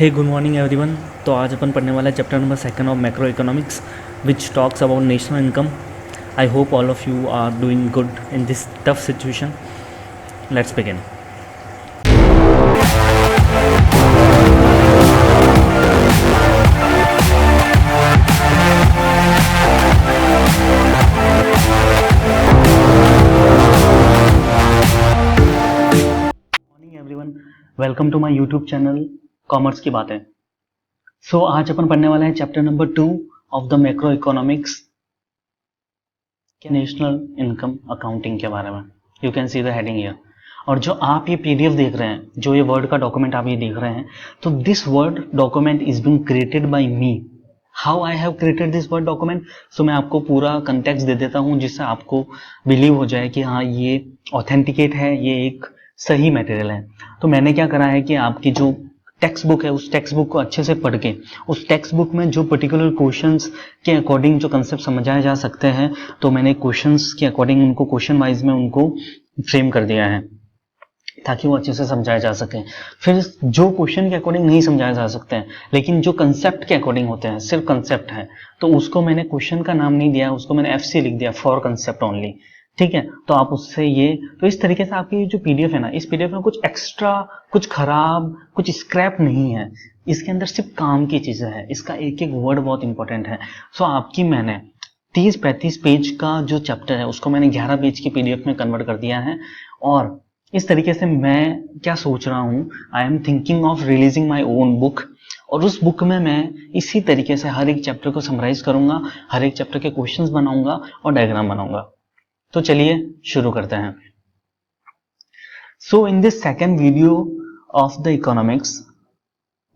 हे good morning everyone. तो आज अपन पढ़ने वाला है chapter number 2 of macroeconomics which talks about national income. I hope all of you are doing good in this tough situation. Let's begin. Morning everyone, welcome to my YouTube channel commerce की बातें। So आज अपन पढ़ने वाले हैं chapter number 2 of the macroeconomics national income accounting के बारे में। You can see the heading here. और जो आप ये पीडीएफ देख रहे हैं, जो ये वर्ड का डॉक्यूमेंट आप ये देख रहे हैं, तो this word document is being created by me. How I have created this word document, so मैं आपको पूरा कंटेक्स्ट दे देता हूँ जिससे आपको बिलीव हो जाए कि हाँ ये ऑथेंटिकेट है, ये एक सही मटेरियल है। तो मैंने क्या करा है कि आपकी जो टेक्स्ट बुक है उस टेक्स्ट बुक को अच्छे से पढ़ के उस टेक्स्ट बुक में जो पर्टिकुलर क्वेश्चंस के अकॉर्डिंग जो कंसेप्ट समझाए जा सकते हैं, तो मैंने क्वेश्चंस के अकॉर्डिंग उनको क्वेश्चन वाइज में उनको फ्रेम कर दिया है ताकि वो अच्छे से समझाए जा सके। फिर जो क्वेश्चन के अकॉर्डिंग नहीं समझाए जा सकते हैं लेकिन जो कंसेप्ट के अकॉर्डिंग होते हैं, सिर्फ कंसेप्ट है, तो उसको मैंने क्वेश्चन का नाम नहीं दिया, उसको मैंने FC लिख दिया, फॉर कंसेप्ट ओनली। ठीक है, तो आप उससे ये, तो इस तरीके से आपकी जो पीडीएफ है ना, इस पीडीएफ में कुछ एक्स्ट्रा, कुछ खराब, कुछ स्क्रैप नहीं है। इसके अंदर सिर्फ काम की चीजें हैं, इसका एक एक वर्ड बहुत इंपॉर्टेंट है। सो आपकी मैंने 30-35 पेज का जो चैप्टर है उसको मैंने 11 पेज की पीडीएफ में कन्वर्ट कर दिया है। और इस तरीके से मैं क्या सोच रहा हूँ, I am thinking of releasing my own book, और उस बुक में मैं इसी तरीके से हर एक चैप्टर को समराइज करूंगा, हर एक चैप्टर के क्वेश्चंस बनाऊंगा और डायग्राम बनाऊंगा। तो चलिए शुरू करते हैं। So in this second video of the economics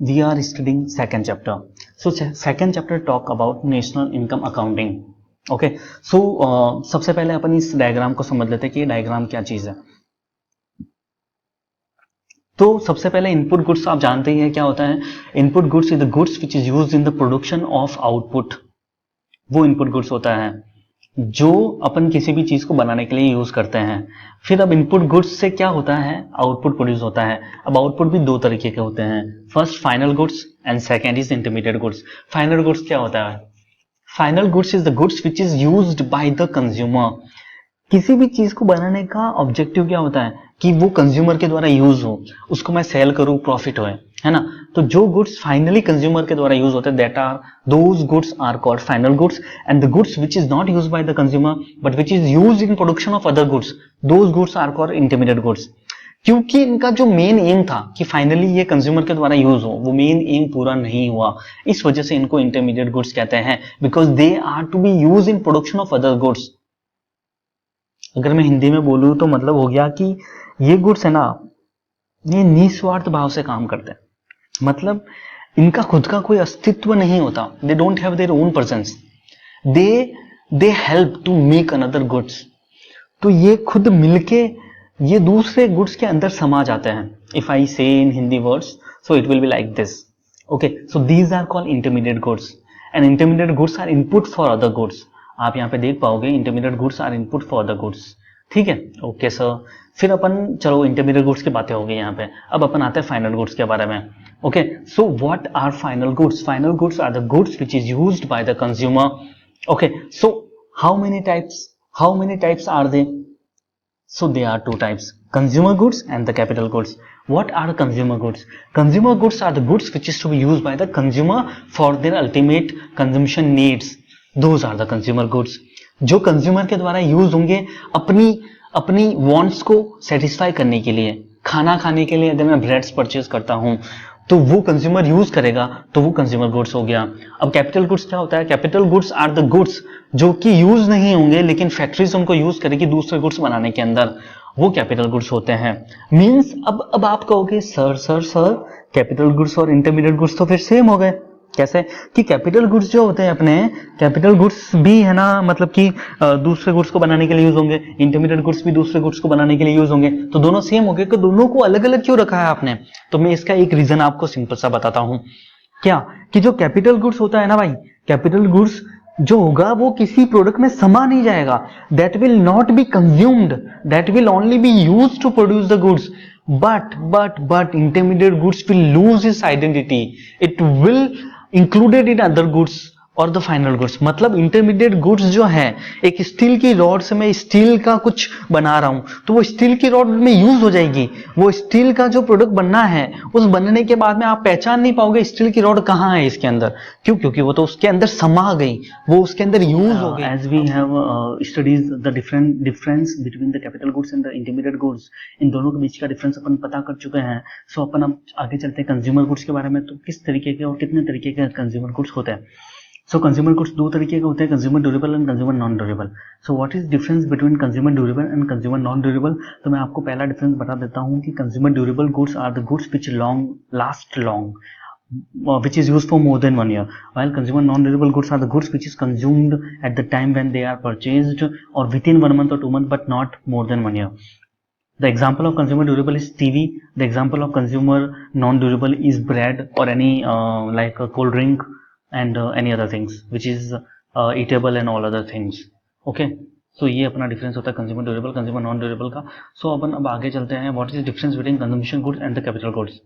we are studying second chapter. So second chapter talk about national income accounting. Okay, so सबसे पहले अपन इस डायग्राम को समझ लेते हैं कि ये डायग्राम क्या चीज है। तो सबसे पहले इनपुट गुड्स आप जानते ही हैं क्या होता है। Input goods is the goods which is used in the production of output. वो इनपुट गुड्स होता है जो अपन किसी भी चीज को बनाने के लिए यूज करते हैं। फिर अब इनपुट गुड्स से क्या होता है, आउटपुट प्रोड्यूस होता है। अब आउटपुट भी दो तरीके के होते हैं, first final goods and second is intermediate goods. Final goods क्या होता है? Final goods is the goods which is used by the consumer. किसी भी चीज को बनाने का ऑब्जेक्टिव क्या होता है कि वो कंज्यूमर के द्वारा यूज हो, उसको मैं सेल करूं, प्रॉफिट होए, है ना। तो जो गुड्स फाइनली कंज्यूमर के द्वारा यूज होते हैं, that are those goods are called final goods. And the goods which is not used by the consumer but which is used in production of other goods, those goods are called intermediate goods. क्योंकि इनका जो main M था कि finally ये consumer के द्वारा use हो, वो मेन एम पूरा नहीं हुआ, इस वजह से इनको इंटरमीडिएट गुड्स कहते हैं, because they are to be use in production of other goods. अगर मैं हिंदी में बोलूं तो मतलब हो गया कि ये गुड्स है ना, ये निस्वार्थ भाव से काम करते हैं, मतलब इनका खुद का कोई अस्तित्व नहीं होता। They don't have their own presence, they help to make another goods. तो ये खुद मिलके ये दूसरे गुड्स के अंदर समा जाते हैं। If I say in Hindi words, so it will be like this. Okay, so these are called intermediate goods and intermediate goods are input for other goods. आप यहाँ पे देख पाओगे intermediate goods are input for the goods. ठीक है, okay sir. फिर अपन चलो intermediate goods की बातें हो गई यहाँ पे, अब अपन आते हैं फाइनल गुड्स के बारे में। Okay, so what are final goods? Final goods are the goods which is used by the consumer. Okay, so how many types are they? So they are two types, consumer goods and the capital goods. What are consumer goods? Consumer goods are the goods which is to be used by the consumer for their ultimate consumption needs. Those are the consumer goods. जो consumer के द्वारा use होंगे अपनी wants को satisfy करने के लिए। खाना खाने के लिए अगर मैं ब्रेड्स परचेज करता हूं तो वो कंज्यूमर यूज करेगा, तो वो कंज्यूमर गुड्स हो गया। अब कैपिटल गुड्स क्या होता है? Capital goods are the goods जो कि यूज नहीं होंगे लेकिन फैक्ट्रीज उनको यूज करेगी दूसरे गुड्स बनाने के अंदर, वो कैपिटल गुड्स होते हैं। मींस अब आप कहोगे सर कैपिटल गुड्स और इंटरमीडिएट गुड्स तो फिर सेम हो गए। कैसे? कि कैपिटल गुड्स जो होते हैं अपने, कैपिटल गुड्स भी है ना, मतलब कि दूसरे गुड्स को बनाने के लिए यूज होंगे, इंटरमीडिएट गुड्स भी दूसरे गुड्स को बनाने के लिए यूज होंगे, तो दोनों सेम हो गए। तो दोनों को अलग अलग क्यों रखा है आपने? तो मैं इसका एक रीजन आपको सिंपल सा बताता हूं। क्या? कि जो कैपिटल गुड्स होता है ना भाई, कैपिटल गुड्स जो होगा वो किसी प्रोडक्ट में समा नहीं जाएगा, that will not be consumed, that will only be used to produce the goods. but intermediate goods will lose its identity. It will included in other goods और द फाइनल गुड्स. मतलब intermediate goods जो है, एक steel की rod से मैं steel का कुछ बना रहा हूं, तो वो स्टील की रॉड में यूज हो जाएगी. वो स्टील का जो प्रोडक्ट बनना है, उस बनने के बाद में आप पहचान नहीं पाओगे स्टील की रॉड कहाँ है इसके अंदर. क्यों? क्योंकि वो तो उसके अंदर समा गई, वो उसके अंदर यूज हो गई. As we have studies the difference between the capital goods and the intermediate goods, इन दोनों के बीच का डिफरेंस अपन पता कर चुके हैं. सो अपन अब आगे चलते हैं कंज्यूमर गुड्स के बारे में. तो किस तरीके के और कितने तरीके के कंज्यूमर गुड्स होते हैं. सो कंज्यूमर गुड्स दो तरीके के होते हैं, consumer durable and consumer non durable. So what is difference between consumer durable and consumer non durable. तो मैं आपको पहला डिफरेंस बता देता हूं कि consumer durable goods are the goods which last long, which is used for more than 1 year, while consumer non-durable goods are the goods which is consumed at the time when they are purchased or within 1 month or 2 months but not more than 1 year. The example of consumer durable is TV. The example of consumer non-durable is bread or any like a cold drink and any other things which is eatable and all other things. Okay, so ये अपना difference होता है consumer durable consumer non durable का. सो अपन अब आगे चलते हैं. What is difference between consumption goods and the capital goods.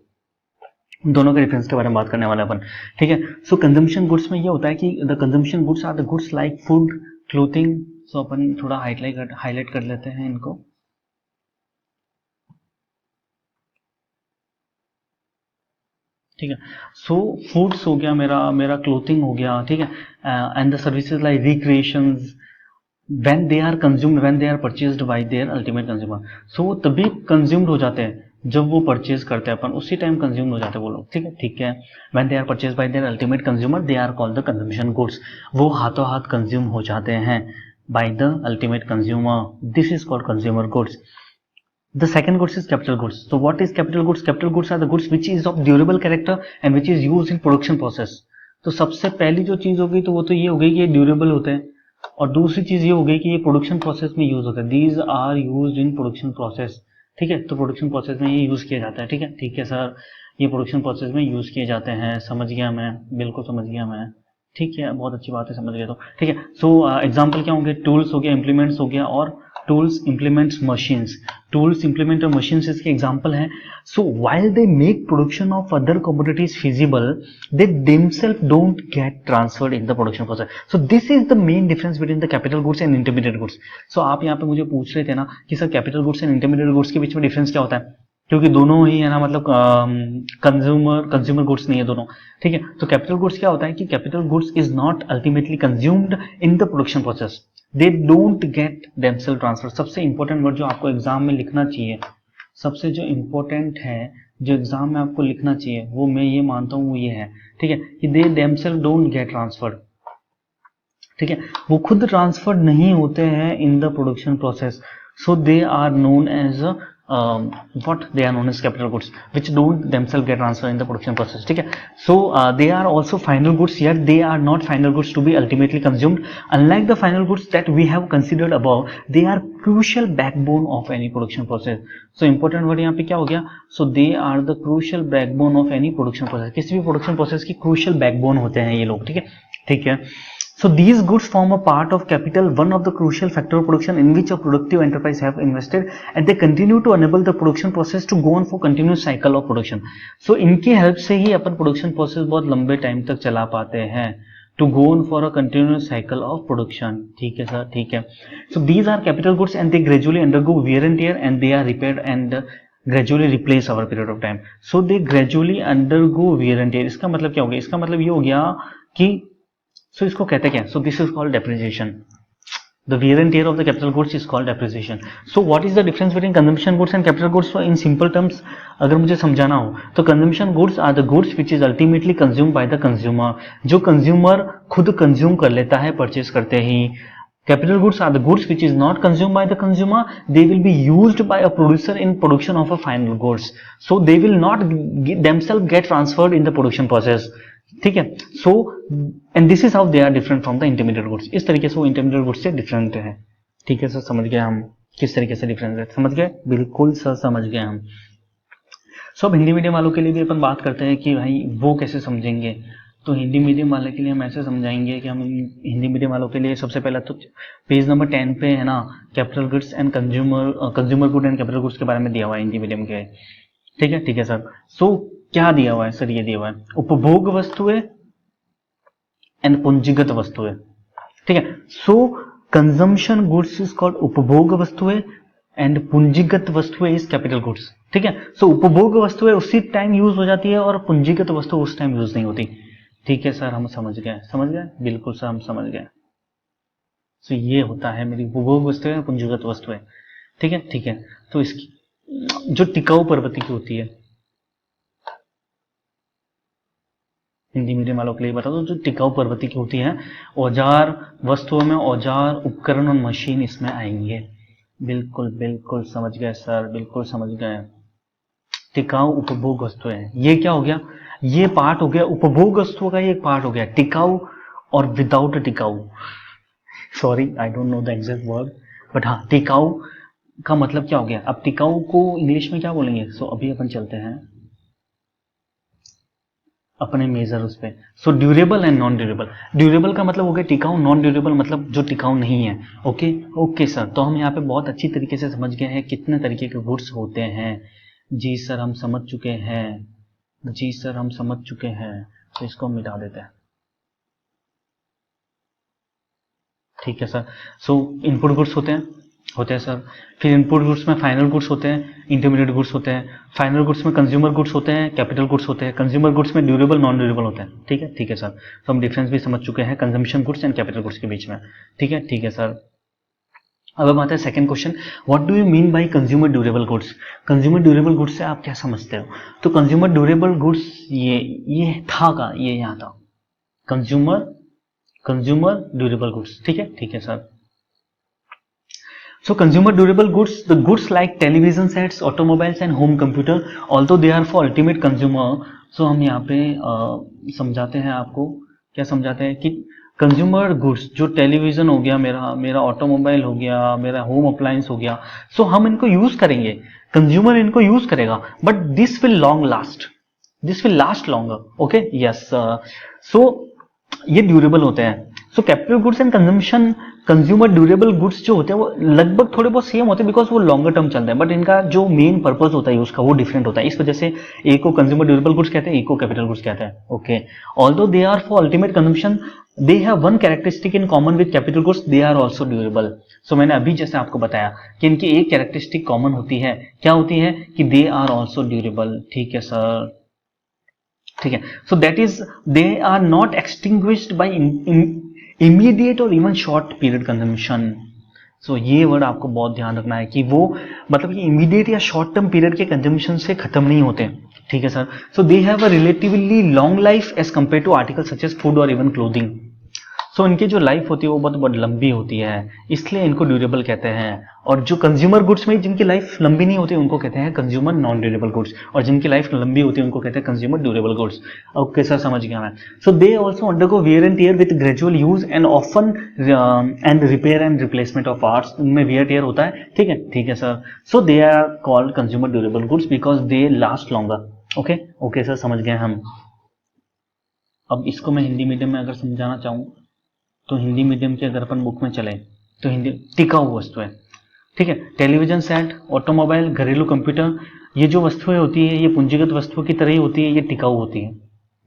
दोनों के डिफरेंस के बारे में बात करने वाले अपन. ठीक है. सो कंजम्पशन गुड्स में ये होता है कि the consumption goods are the goods like food, clothing. So अपन थोड़ा हाईलाइट कर लेते हैं इनको. ठीक है. सो फूड्स हो गया मेरा क्लोथिंग हो गया. ठीक है. And the services like recreations when they are consumed, when they are purchased by their ultimate consumer. So वो तभी कंज्यूम्ड हो जाते हैं जब वो परचेज करते हैं, अपन उसी टाइम कंज्यूम हो जाते हैं वो लोग. ठीक है. when they are purchased by their ultimate consumer, they are called the consumption goods. वो हाथों हाथ कंज्यूम हो जाते हैं by the ultimate consumer. This is called consumer goods. The second goods is capital goods. So what is capital goods? Capital goods are the goods which is of durable character and which is used in production process. तो सबसे पहली जो चीज होगी तो वो तो ये हो गई कि ये ड्यूरेबल होते हैं, और दूसरी चीज ये हो गई कि ये प्रोडक्शन प्रोसेस में यूज होता है. These are used in production process. ठीक है. तो प्रोडक्शन प्रोसेस में ये यूज किया जाता है. ठीक है सर, ये प्रोडक्शन प्रोसेस में यूज किए जाते हैं. समझ गया मैं, बिल्कुल समझ गया मैं. ठीक है, बहुत अच्छी बात है, समझ गया. तो ठीक है. सो एग्जाम्पल क्या होंगे? टूल्स हो गया, इम्प्लीमेंट्स हो गया, और tools, implements, machines. Tools, implement और मशीन्स इसके एग्जाम्पल हैं. So while they make production of other commodities feasible, they themselves don't get transferred in the production process. So this is the main difference between the capital goods and intermediate goods. So आप यहाँ पे मुझे पूछ रहे थे ना कि sir capital goods and intermediate goods के बीच में डिफरेंस क्या होता है, क्योंकि दोनों ही है ना, मतलब कंज्यूमर गुड्स नहीं है दोनों. ठीक है. तो कैपिटल गुड्स क्या होता है कि capital goods is not ultimately consumed in the production process. They don't get themselves transfer. सबसे इंपॉर्टेंट वर्ड जो आपको एग्जाम में लिखना चाहिए, सबसे जो इंपॉर्टेंट है जो एग्जाम में आपको लिखना चाहिए, वो मैं ये मानता हूँ वो ये है. ठीक है, कि they themselves don't get transferred. ठीक है. वो खुद ट्रांसफर नहीं होते हैं in the production process. So they are known as what they are known as capital goods which don't themselves get transferred in the production process. ठीक है. So they are also final goods, yet they are not final goods to be ultimately consumed. Unlike the final goods that we have considered above, they are crucial backbone of any production process. So important word यहाँ पे क्या हो गया? So they are the crucial backbone of any production process. किसी भी production process की crucial backbone होते हैं ये लोग. ठीक है. ठीक है. So these goods form a part of capital, one of the crucial factor of production in which a productive enterprise have invested, and they continue to enable the production process to go on for continuous cycle of production. So इनकी help से ही अपन production process बहुत लंबे time तक चला पाते हैं. To go on for a continuous cycle of production. ठीक है सर, ठीक है. So these are capital goods and they gradually undergo wear and tear and they are repaired and gradually replace over a period of time. So they gradually undergo wear and tear. इसका मतलब क्या हो गया? इसका मतलब ये हो गया कि सो इसको कहते क्या? So this is called depreciation. The wear and tear of the capital goods is called depreciation. So what is the difference between consumption goods and capital goods? In simple terms अगर मुझे समझाना हो तो consumption goods are the goods which is ultimately consume by the consumer. जो consumer खुद consume कर लेता है परचेज करते ही. Capital goods are the goods which is not consumed by the consumer. They will be used by a producer in production of a final goods. So they will not themselves get transferred in the production process. ठीक है. So and this is how they are different from the intermediate goods. इस तरीके से वो intermediate goods से different है. ठीक है सर, समझ गए हम किस तरीके से डिफरेंस है? समझ गए, बिल्कुल सर समझ गए हम. सो अब हिंदी मीडियम वालों के लिए भी अपन बात करते हैं कि भाई वो कैसे समझेंगे. तो हिंदी मीडियम वाले के लिए हम ऐसे समझाएंगे कि हम हिंदी मीडियम वालों के लिए सबसे पहला तो पेज नंबर 10 पे है ना, capital goods and consumer good and capital goods के बारे में दिया हुआ है हिंदी मीडियम के। ठीक है सर। सो क्या दिया हुआ है सर? ये दिया हुआ है उपभोग वस्तुएं एंड पूंजीगत वस्तुएं। ठीक है, सो कंजम्पशन गुड्स इज कॉल्ड उपभोग वस्तुएं एंड पूंजीगत वस्तुएं इज कैपिटल गुड्स। ठीक है, सो उपभोग वस्तुएं उसी टाइम यूज हो जाती है और पूंजीगत वस्तु उस टाइम यूज नहीं होती। ठीक है सर, हम समझ गए बिल्कुल सर, हम समझ गए। सो ये होता है मेरी उपभोग वस्तुएं पूंजीगत वस्तुएं। ठीक है, तो इसकी जो टिकाऊ प्रवृत्ति की होती है, हिंदी मीडियम वालों के लिए बता दो, जो टिकाऊ प्रवृत्ति की होती है, औजार वस्तुओं में औजार उपकरण और मशीन इसमें आएंगे। बिल्कुल समझ गए सर, बिल्कुल समझ गए। टिकाऊ उपभोग वस्तुएं, ये क्या हो गया? ये पार्ट हो गया उपभोग वस्तुओं का, ये एक पार्ट हो गया टिकाऊ और विदाउट टिकाऊ। Sorry, I don't know the exact word, but हाँ, टिकाऊ का मतलब क्या हो गया? अब टिकाऊ को इंग्लिश में क्या बोलेंगे? सो अभी अपन चलते हैं अपने मेजर उस पे। So durable and non durable. Durable का मतलब हो गया टिकाऊ, नॉन ड्यूरेबल मतलब जो टिकाऊ नहीं है। ओके सर, तो हम यहाँ पे बहुत अच्छी तरीके से समझ गए हैं कितने तरीके के गुड्स होते हैं। जी सर, हम समझ चुके हैं। तो इसको हम मिटा देते हैं। ठीक है सर। सो इनपुट गुड्स होते हैं सर। फिर इनपुट गुड्स में फाइनल गुड्स होते हैं, इंटरमीडिएट गुड्स होते हैं। फाइनल गुड्स में कंज्यूमर गुड्स होते हैं, कैपिटल गुड्स होते हैं। कंज्यूमर गुड्स में ड्यूरेबल, नॉन ड्यूरेबल होते हैं। ठीक है सर। तो हम डिफरेंस भी समझ चुके हैं consumption goods and capital goods के बीच में। ठीक है सर। अब हम आते हैं second question, what do you mean by consumer durable goods? Consumer durable goods से आप क्या समझते हो? तो कंज्यूमर ड्यूरेबल गुड्स ये था का, ये यहाँ था कंज्यूमर ड्यूरेबल गुड्स। ठीक है sir. So consumer durable goods, the goods like television sets, automobiles and home computer, although they are for ultimate consumer. So हम यहाँ पे समझाते हैं आपको, क्या समझाते हैं कि कंज्यूमर गुड्स, जो टेलीविजन हो गया, मेरा ऑटोमोबाइल हो गया, मेरा होम अप्लायंस हो गया, सो हम इनको यूज करेंगे, कंज्यूमर इनको यूज करेगा, but this will last longer. Okay, yes. So ये ड्यूरेबल होते हैं। So capital goods and consumer durable goods जो होते हैं वो लगभग थोड़े बहुत सेम होते हैं, बिकॉज वो लॉन्गर टर्म चलते हैं, बट इनका जो मेन पर्पस होता है उसका वो डिफरेंट होता है। इस वजह से एक को कंज्यूमर ड्यूरेबल गुड्स कहते हैं, एक को कैपिटल गुड्स कहते हैं। Okay, although they are for ultimate consumption, they have one characteristic in common with capital goods, they are also durable. So मैंने अभी जैसे आपको बताया कि इनकी एक कैरेक्टरिस्टिक कॉमन होती है, क्या होती है? कि दे आर ऑल्सो ड्यूरेबल। ठीक है सर। ठीक है, so that is they are not extinguished by immediate or even short period consumption. सो ये वर्ड आपको बहुत ध्यान रखना है कि वो मतलब कि इमीडिएट या शॉर्ट टर्म पीरियड के कंजम्पशन से खत्म नहीं होते। ठीक है sir. So they have a relatively long life as compare to article such as food or even clothing. सो इनकी जो लाइफ होती है वो बहुत लंबी होती है, इसलिए इनको ड्यूरेबल कहते हैं। और जो कंज्यूमर गुड्स में जिनकी लाइफ लंबी नहीं होती उनको कहते हैं कंज्यूमर नॉन ड्यूरेबल गुड्स, और जिनकी लाइफ लंबी होती है उनको कहते हैं consumer durable goods. Okay sir, समझ गया मैं। So they also undergo wear and tear with gradual use and often and repair and replacement of parts. उनमें वियर टियर होता है। ठीक है sir. So they are called consumer durable goods because they last longer. Okay sir, समझ गए हम। अब इसको मैं हिंदी मीडियम में अगर समझाना चाहूँ तो हिंदी मीडियम की अगर अपन बुक में चले तो हिंदी टिकाऊ वस्तुएं, ठीक है, टेलीविजन सेट, ऑटोमोबाइल, घरेलू कंप्यूटर, ये जो वस्तुएं होती है ये पूंजीगत वस्तुओं की तरह ही होती है, ये टिकाऊ होती है,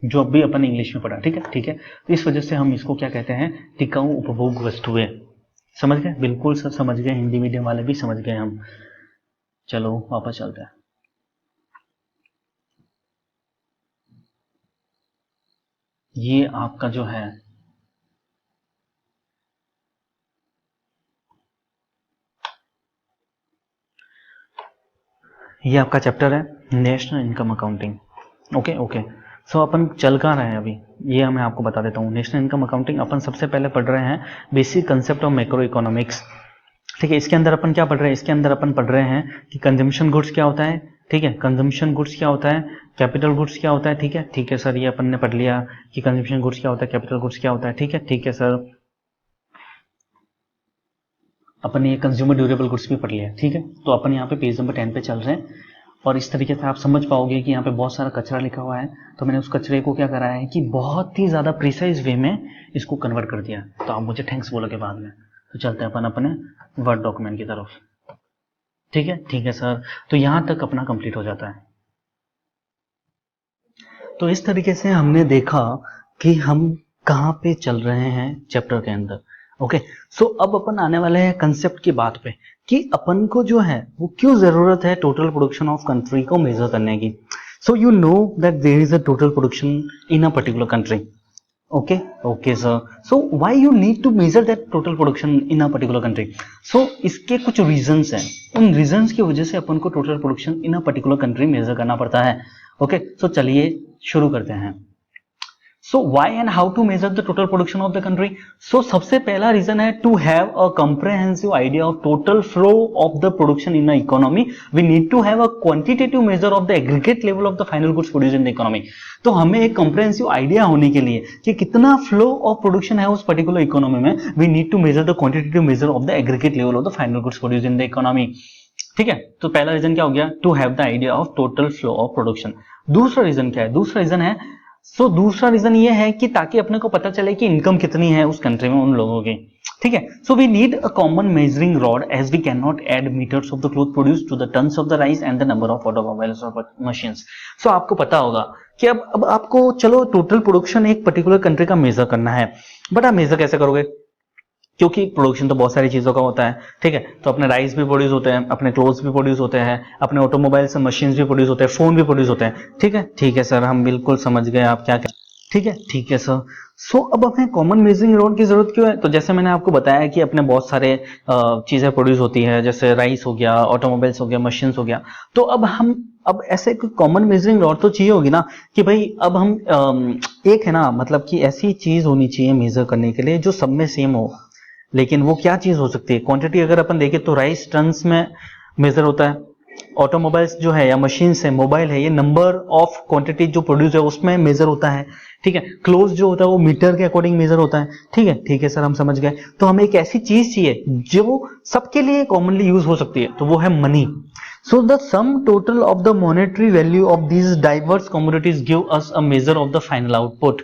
जो अब भी अपन इंग्लिश में पढ़ा। ठीक है। तो इस वजह से हम इसको क्या कहते हैं? टिकाऊ उपभोग वस्तुएं। समझ गए? बिल्कुल सर, समझ गए। हिंदी मीडियम वाले भी समझ गए हम। चलो वापस चलते हैं। ये आपका जो है ये आपका चैप्टर है नेशनल इनकम अकाउंटिंग। ओके। सो अपन चल कहाँ रहे हैं अभी, ये मैं आपको बता देता हूँ। नेशनल इनकम अकाउंटिंग अपन सबसे पहले पढ़ रहे हैं basic concept of macro economics. ठीक है, इसके अंदर अपन क्या पढ़ रहे हैं? इसके अंदर अपन पढ़ रहे हैं कि कंजम्पशन गुड्स क्या होता है। ठीक है, कंजम्पशन गुड्स क्या होता है, कैपिटल गुड्स क्या होता है। ठीक है सर, ये अपन ने पढ़ लिया कि कंजम्पशन गुड्स क्या होता है, कैपिटल गुड्स क्या होता है। ठीक है सर, अपन ये कंज्यूमर ड्यूरेबल गुड्स भी पढ़ लिया। ठीक है, तो अपन यहाँ पे पेज नंबर 10 पे चल रहे हैं और इस तरीके से आप समझ पाओगे कि यहाँ पे बहुत सारा कचरा लिखा हुआ है, तो मैंने उस कचरे को क्या करा है कि बहुत ही ज़्यादा प्रिसाइज वे में इसको कन्वर्ट कर दिया। तो आप मुझे थैंक्स बोलोगे बाद में। तो चलते हैं अपन अपने वर्ड डॉक्यूमेंट की तरफ। ठीक है सर। तो यहाँ तक अपना कंप्लीट हो जाता है। तो इस तरीके से हमने देखा कि हम कहाँ पे चल रहे हैं चैप्टर के अंदर। ओके, सो अब अपन आने वाले हैं कंसेप्ट की बात पे कि अपन को जो है वो क्यों जरूरत है टोटल प्रोडक्शन ऑफ कंट्री को मेजर करने की। So you know that there is a total production in a particular country. Okay sir. So why you need to measure that total production in a particular country. So इसके कुछ reasons हैं, उन reasons की वजह से अपन को total production in a particular country measure करना पड़ता है। ओके, सो चलिए शुरू करते हैं। So why and how to measure the total production of the country? So सबसे पहला रीजन है to have a comprehensive idea of total flow of the production in the economy. We need to have a quantitative measure of the aggregate level of the final goods produced in the economy. तो हमें एक comprehensive idea होने के लिए कि कितना flow of production है उस particular economy में, we need to measure the quantitative measure of the aggregate level of the final goods produced in the economy. ठीक है, तो पहला रीजन क्या हो गया, to have the idea of total flow of production. दूसरा reason क्या है, दूसरा रीजन है दूसरा रीजन ये है कि ताकि अपने को पता चले कि इनकम कितनी है उस कंट्री में उन लोगों की। ठीक है, so we need a common measuring rod as we can not add metres of the cloth produce to the tons of the rice and the number of automobiles or machines. सो आपको पता होगा कि अब आपको चलो टोटल प्रोडक्शन एक particular country का मेजर करना है, बट आप मेजर कैसे करोगे, क्योंकि प्रोडक्शन तो बहुत सारी चीजों का होता है। ठीक है, तो अपने राइस भी प्रोड्यूस होते हैं, अपने क्लोथ्स भी प्रोड्यूस होते हैं, अपने ऑटोमोबाइल्स मशीन्स भी प्रोड्यूस होते हैं, फोन भी प्रोड्यूस होते हैं। ठीक है सर, हम बिल्कुल समझ गए आप क्या कह। ठीक है सर। सो अब हमें कॉमन मेजरिंग रॉड की जरूरत क्यों है, तो जैसे मैंने आपको बताया कि अपने बहुत सारे चीजें प्रोड्यूस होती है, जैसे राइस हो गया, ऑटोमोबाइल्स हो गया, मशीन्स हो गया। तो अब ऐसे कॉमन मेजरिंग रॉड तो चाहिए होगी ना कि भाई अब हम एक है ना, मतलब कि ऐसी चीज होनी चाहिए मेजर करने के लिए जो सब में सेम हो। लेकिन वो क्या चीज हो सकती है, क्वांटिटी अगर अपन देखें तो राइस टन्स में मेजर होता है, ऑटोमोबाइल्स जो है या मशीन्स है, मोबाइल है, ये नंबर ऑफ क्वांटिटी जो प्रोड्यूस है उसमें मेजर होता है। ठीक है, क्लोज जो होता है वो मीटर के अकॉर्डिंग मेजर होता है। ठीक है सर, हम समझ गए। तो हमें एक ऐसी चीज चाहिए जो सबके लिए कॉमनली यूज हो सकती है, तो वो है money. So the sum total of the monetary value of these diverse commodities give us a measure of the final output.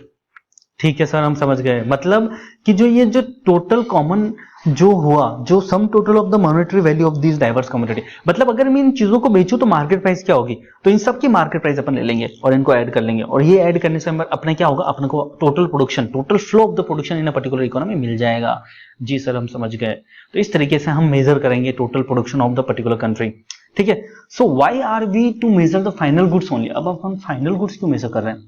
ठीक है सर, हम समझ गए। मतलब कि जो टोटल कॉमन जो हुआ, जो सम total of the monetary value of this diverse commodity, मतलब अगर मैं इन चीजों को बेचूं तो मार्केट प्राइस क्या होगी, तो इन सब की मार्केट प्राइस अपन ले लेंगे और इनको ऐड कर लेंगे, और ये ऐड करने से अपने क्या होगा, अपने को total production, total flow of the production in a particular economy मिल जाएगा। जी सर, हम समझ गए। तो इस तरीके से हम मेजर करेंगे total production of the particular country. ठीक है, so why are we to measure the final goods only. अब हम फाइनल गुड्स क्यों मेजर कर रहे हैं,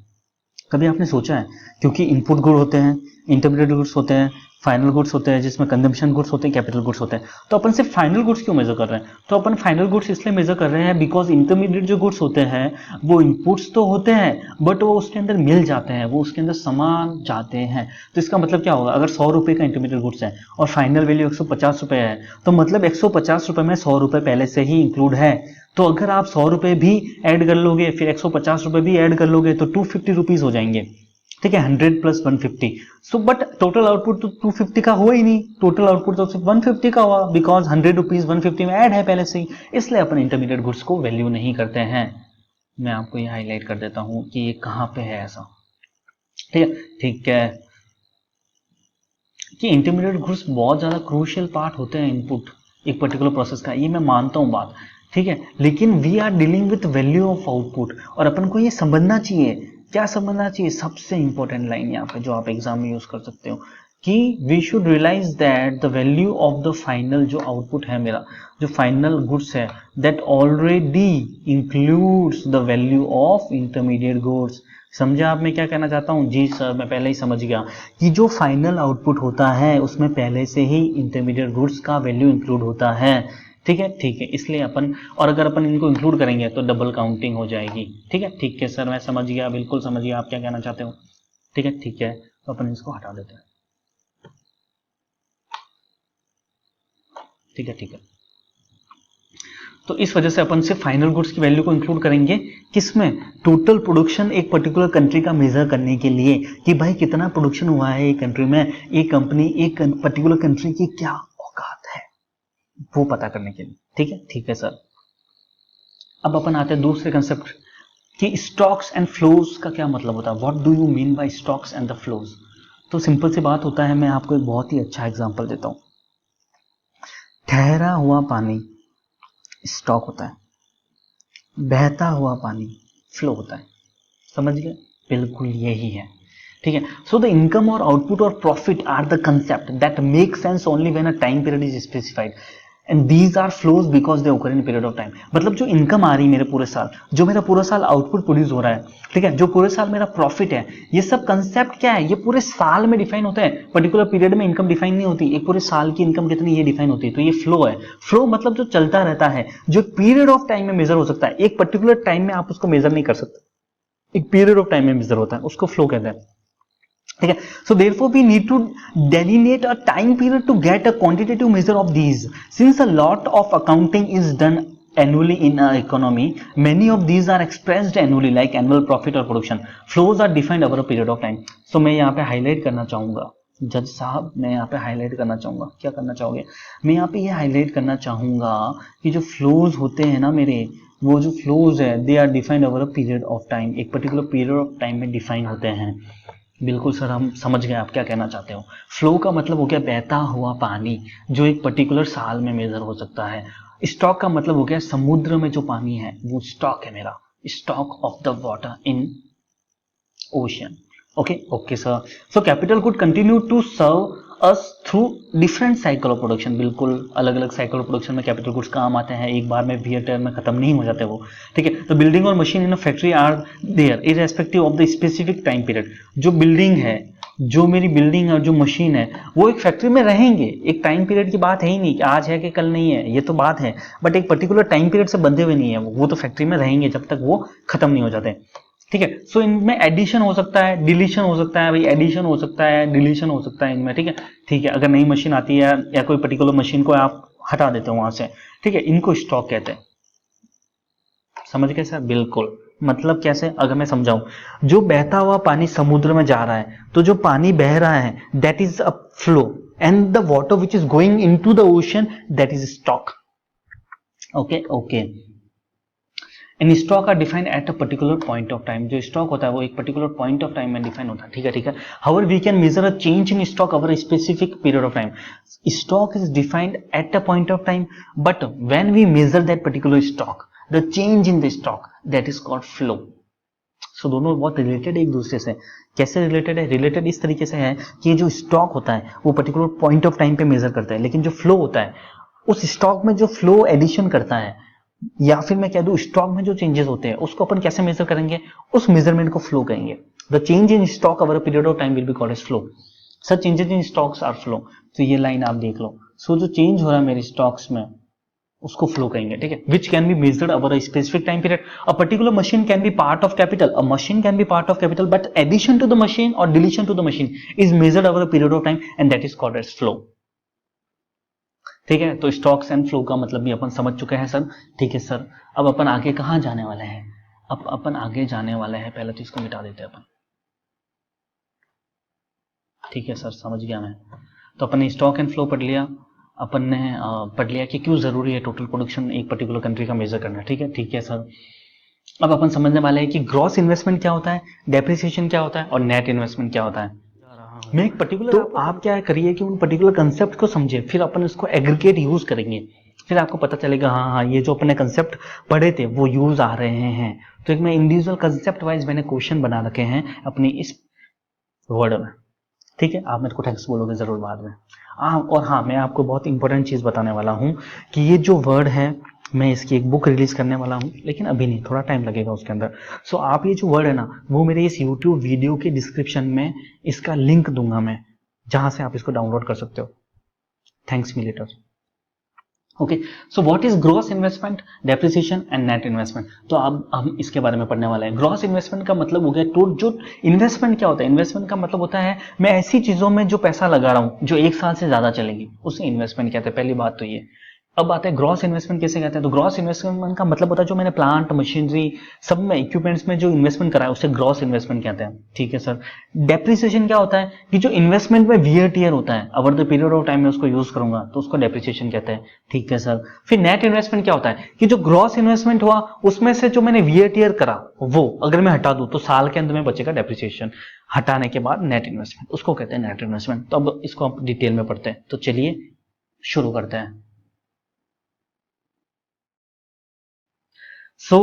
कभी आपने सोचा है, क्योंकि इनपुट गुड होते हैं, इंटरमीडिएट गुड्स होते हैं, फाइनल गुड्स होते हैं, जिसमें कंजम्पशन गुड्स होते हैं, कैपिटल गुड्स होते हैं। तो अपन सिर्फ फाइनल गुड्स क्यों मेजर कर रहे हैं, तो अपन फाइनल गुड्स इसलिए मेजर कर रहे हैं बिकॉज इंटरमीडिएट जो गुड्स होते हैं वो इनपुट्स तो होते हैं बट वो उसके अंदर मिल जाते हैं, वो उसके अंदर समान जाते हैं। तो इसका मतलब क्या होगा, अगर 100 रुपए का इंटरमीडिएट गुड्स है और फाइनल वैल्यू 150 रुपए है, तो मतलब 150 रुपए में 100 रुपए पहले से ही इंक्लूड है। तो अगर आप 100 रुपए भी ऐड कर लोगे, फिर 150 रुपए भी ऐड कर लोगे, तो 250 रुपीज हो जाएंगे। ठीक है, 100 plus 150। So but total output तो 250 का हुआ ही नहीं, टोटल आउटपुट तो सिर्फ 150 का हुआ, बिकॉज 100 रुपीज 150 में ऐड है पहले से ही, इसलिए अपन इंटरमीडिएट गुड्स को वैल्यू नहीं करते हैं। मैं आपको ये हाईलाइट कर देता हूं कि ये कहां पे है ऐसा। ठीक है कि इंटरमीडिएट गुड्स बहुत ज्यादा क्रूशियल पार्ट होते हैं इनपुट एक पर्टिकुलर प्रोसेस का, ये मैं मानता हूं बात। ठीक है, लेकिन we are dealing with value of output, और अपन को ये समझना चाहिए, क्या समझना चाहिए, सबसे इंपॉर्टेंट लाइन यहाँ पे जो आप एग्जाम में यूज कर सकते हो, कि we should realise that the value of the final जो आउटपुट है मेरा, जो फाइनल गुड्स है, that already includes the value of intermediate goods. समझे आप मैं क्या कहना चाहता हूँ? जी सर, मैं पहले ही समझ गया कि जो फाइनल आउटपुट होता है उसमें पहले से ही इंटरमीडिएट गुड्स का वैल्यू इंक्लूड होता है। ठीक है, इसलिए अपन, और अगर अपन इनको इंक्लूड करेंगे तो डबल काउंटिंग हो जाएगी। ठीक है सर, मैं समझ गया, बिल्कुल समझ गया आप क्या कहना चाहते हो। ठीक है, तो अपन इसको हटा देते हैं। ठीक है, तो इस वजह से अपन सिर्फ फाइनल गुड्स की वैल्यू को इंक्लूड करेंगे, किसमें, टोटल प्रोडक्शन एक पर्टिकुलर कंट्री का मेजर करने के लिए, कि भाई कितना प्रोडक्शन हुआ है एक कंट्री में, एक कंपनी एक पर्टिकुलर कंट्री की क्या औकात है वो पता करने के लिए। ठीक है सर, अब अपन आते हैं दूसरे कंसेप्ट कि स्टॉक्स एंड फ्लोज का क्या मतलब होता है, what do you mean by stocks and the flows. तो सिंपल सी बात होता है, मैं आपको एक बहुत ही अच्छा एग्जांपल देता हूं। ठहरा हुआ पानी स्टॉक होता है, बहता हुआ पानी फ्लो होता है, समझ गए, बिल्कुल यही है, ठीक है। सो द इनकम और आउटपुट और profit are the concept that make sense only when a time period is specified and these are flows because they occur in period of time. मतलब जो इनकम आ रही है मेरे पूरे साल, जो मेरा पूरा साल आउटपुट प्रोड्यूस हो रहा है, ठीक है, जो पूरे साल मेरा प्रॉफिट है, ये सब कंसेप्ट क्या है, ये पूरे साल में डिफाइन होता है, पर्टिकुलर पीरियड में इनकम डिफाइन नहीं होती, एक पूरे साल की इनकम कितनी ये डिफाइन होती है। तो ये फ्लो है। फ्लो मतलब जो चलता रहता है, जो पीरियड ऑफ टाइम में मेजर हो सकता है, एक पर्टिकुलर टाइम में आप उसको मेजर नहीं कर सकते, एक पीरियड ऑफ टाइम में मेजर होता है, उसको फ्लो कहते हैं, ठीक है। So therefore we need to delineate a time period to get a quantitative measure of these. Since a lot of accounting is done annually in our economy, many of these are expressed annually like annual profit or production. Flows are defined over a period of time. So मैं यहाँ पे highlight करना चाहूंगा, जज साहब मैं यहाँ पे हाईलाइट करना चाहूंगा, क्या करना चाहोगे, मैं यहाँ पे ये हाईलाइट करना चाहूंगा कि जो फ्लोज होते हैं ना मेरे, वो जो फ्लोज है they are defined over a period of time, एक पर्टिकुलर पीरियड ऑफ टाइम में डिफाइन होते हैं। बिल्कुल सर, हम समझ गए आप क्या कहना चाहते हो। फ्लो का मतलब हो गया बहता हुआ पानी, जो एक पर्टिकुलर साल में मेजर हो सकता है। स्टॉक का मतलब हो गया समुद्र में जो पानी है वो स्टॉक है मेरा, stock of the water in ocean. Okay sir. So capital good continue to serve us through different cycle of production. बिल्कुल अलग अलग साइकिल ऑफ प्रोडक्शन में कैपिटल गुड्स काम आते हैं, एक बार में वियर टेयर में खत्म नहीं हो जाते वो, ठीक है। तो बिल्डिंग और machine in a factory are there irrespective of the specific time period. जो बिल्डिंग है, जो मेरी बिल्डिंग और जो मशीन है, वो एक फैक्ट्री में रहेंगे, एक टाइम पीरियड की बात है ही नहीं कि आज है कि कल नहीं है, ये तो बात है, बट एक पर्टिकुलर टाइम पीरियड से बंधे हुए नहीं है, वो तो फैक्ट्री में रहेंगे जब तक वो खत्म नहीं हो जाते, ठीक है। सो इनमें एडिशन हो सकता है, डिलीशन हो सकता है, भाई एडिशन हो सकता है, डिलीशन हो सकता है इनमें, ठीक है, ठीक है। अगर नई मशीन आती है या कोई पर्टिकुलर मशीन को आप हटा देते हो वहां से, ठीक है, इनको स्टॉक कहते हैं। समझ गए सर, बिल्कुल। मतलब कैसे, अगर मैं समझाऊं, जो बहता हुआ पानी समुद्र में जा रहा है, तो जो पानी बह रहा है that is a flow and the water which is going into the ocean that is stock. Okay. In stock are defined at a particular point of time. जो स्टॉक होता है वो एक पर्टिकुलर पॉइंट ऑफ टाइम में define होता है, ठीक है। However we can measure a change in stock over a specific period of time. Stock is defined at a point of time, but when we measure that particular stock, the change in the stock that is called flow. So दोनों बहुत related है एक दूसरे से। कैसे related है? Related इस तरीके से है कि जो स्टॉक होता है वो पर्टिकुलर पॉइंट ऑफ टाइम पे मेजर करता है, लेकिन जो फ्लो होता है उस स्टॉक में जो फ्लो एडिशन करता है, या फिर मैं कह दूं स्टॉक में जो चेंजेस होते हैं उसको अपन कैसे मेजर करेंगे, उस मेजरमेंट को फ्लो कहेंगे। The change in stock over a period of time will be called as flow. Sir changes in stocks are flow. तो ये लाइन आप देख लो। सो जो चेंज हो रहा है मेरे स्टॉक्स में उसको फ्लो कहेंगे, ठीक है। Which can be measured over a specific time period. A particular machine can be part of capital, a machine can be part of capital, but addition to the machine और deletion to the machine is measured over a period of time and that is called as flow, ठीक है। तो stocks and flow का मतलब भी अपन समझ चुके हैं सर, ठीक है सर। अब अपन आगे कहां जाने वाले हैं? अब अपन आगे जाने वाले हैं, पहले तो इसको मिटा देते हैं अपन, ठीक है सर, समझ गया मैं। तो अपन ने स्टॉक एंड फ्लो पढ़ लिया, अपन ने पढ़ लिया कि क्यों जरूरी है टोटल प्रोडक्शन एक पर्टिकुलर कंट्री का मेजर करना, ठीक है सर। अब अपन समझने वाले हैं कि ग्रॉस इन्वेस्टमेंट क्या होता है, डेप्रिसिएशन क्या होता है और नेट इन्वेस्टमेंट क्या होता है। मैं एक पर्टिकुलर, तो आप क्या करिए कि उन पर्टिकुलर कंसेप्ट को समझे, फिर अपन इसको एग्रीगेट यूज करेंगे, फिर आपको पता चलेगा हाँ ये जो अपने कंसेप्ट पढ़े थे वो यूज आ रहे हैं। तो एक मैं इंडिविजुअल कंसेप्ट वाइज मैंने क्वेश्चन बना रखे हैं अपनी इस वर्ड में, ठीक है। आप मेरे को थैंक्स बोलोगे जरूर बाद में। और हाँ, मैं आपको बहुत इंपॉर्टेंट चीज बताने वाला हूँ कि ये जो वर्ड है मैं इसकी एक बुक रिलीज करने वाला हूँ, लेकिन अभी नहीं, थोड़ा टाइम लगेगा उसके अंदर। सो आप ये जो वर्ड है ना, वो मेरे इस YouTube वीडियो के डिस्क्रिप्शन में इसका लिंक दूंगा मैं, जहां से आप इसको डाउनलोड कर सकते हो। Thanks me later. Okay, so what is gross investment, depreciation and net investment. तो अब हम इसके बारे में पढ़ने वाले हैं। ग्रॉस इन्वेस्टमेंट का मतलब हो गया जो इन्वेस्टमेंट क्या होता है, इन्वेस्टमेंट का मतलब होता है मैं ऐसी चीजों में जो पैसा लगा रहा हूं जो एक साल से ज्यादा चलेंगी, उसे इन्वेस्टमेंट कहते हैं। पहली बात तो ये, अब आता है ग्रॉस इन्वेस्टमेंट कैसे कहते हैं। तो ग्रॉस इन्वेस्टमेंट का मतलब होता है जो मैंने प्लांट मशीनरी सब में इक्विपमेंट्स में जो इन्वेस्टमेंट करा है उसे ग्रॉस इन्वेस्टमेंट कहते हैं। ठीक है सर। डेप्रिसिएशन क्या होता है कि जो इन्वेस्टमेंट में वियर टियर होता है, over the period of time में उसको यूज करूंगा तो उसको डेप्रिसिएशन कहते हैं। ठीक है सर। फिर नेट इन्वेस्टमेंट क्या होता है कि जो ग्रॉस इन्वेस्टमेंट हुआ उसमें से जो मैंने वियर टियर करा वो अगर मैं हटा दूं तो साल के अंत में बचेगा डेप्रिसिएशन, हटाने के बाद नेट इन्वेस्टमेंट, उसको कहते हैं नेट इन्वेस्टमेंट। तो अब इसको आप डिटेल में पढ़ते हैं। तो चलिए शुरू करते हैं। So,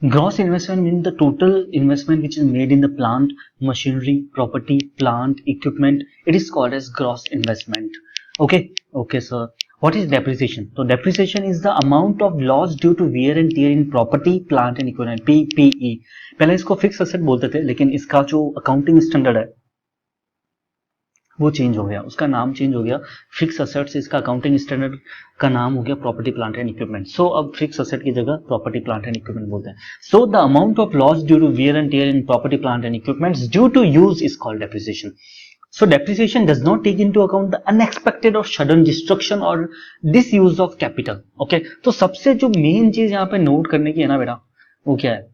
gross investment means the total investment which is made in the plant, machinery, property, plant, equipment. It is called as gross investment. Okay, okay, sir. What is depreciation? So, depreciation is the amount of loss due to wear and tear in property, plant and equipment. PPE. पहले इसको fix asset बोलते थे, लेकिन इसका जो accounting standard है वो change हो गया, उसका नाम चेंज हो गया। फिक्स असेट से इसका अकाउंटिंग स्टैंडर्ड का नाम हो गया प्रॉपर्टी प्लांट एंड इक्विपमेंट। सो अब फिक्स असेट की जगह प्रॉपर्टी प्लांट एंड इक्विपमेंट बोलते हैं। So the amount of loss due to wear and tear in property plant and equipments due to use is called depreciation. So depreciation does not take into account the unexpected or sudden destruction or disuse of capital. Okay, तो सबसे जो main चीज यहाँ पे note करने की है ना बेटा, वो क्या है?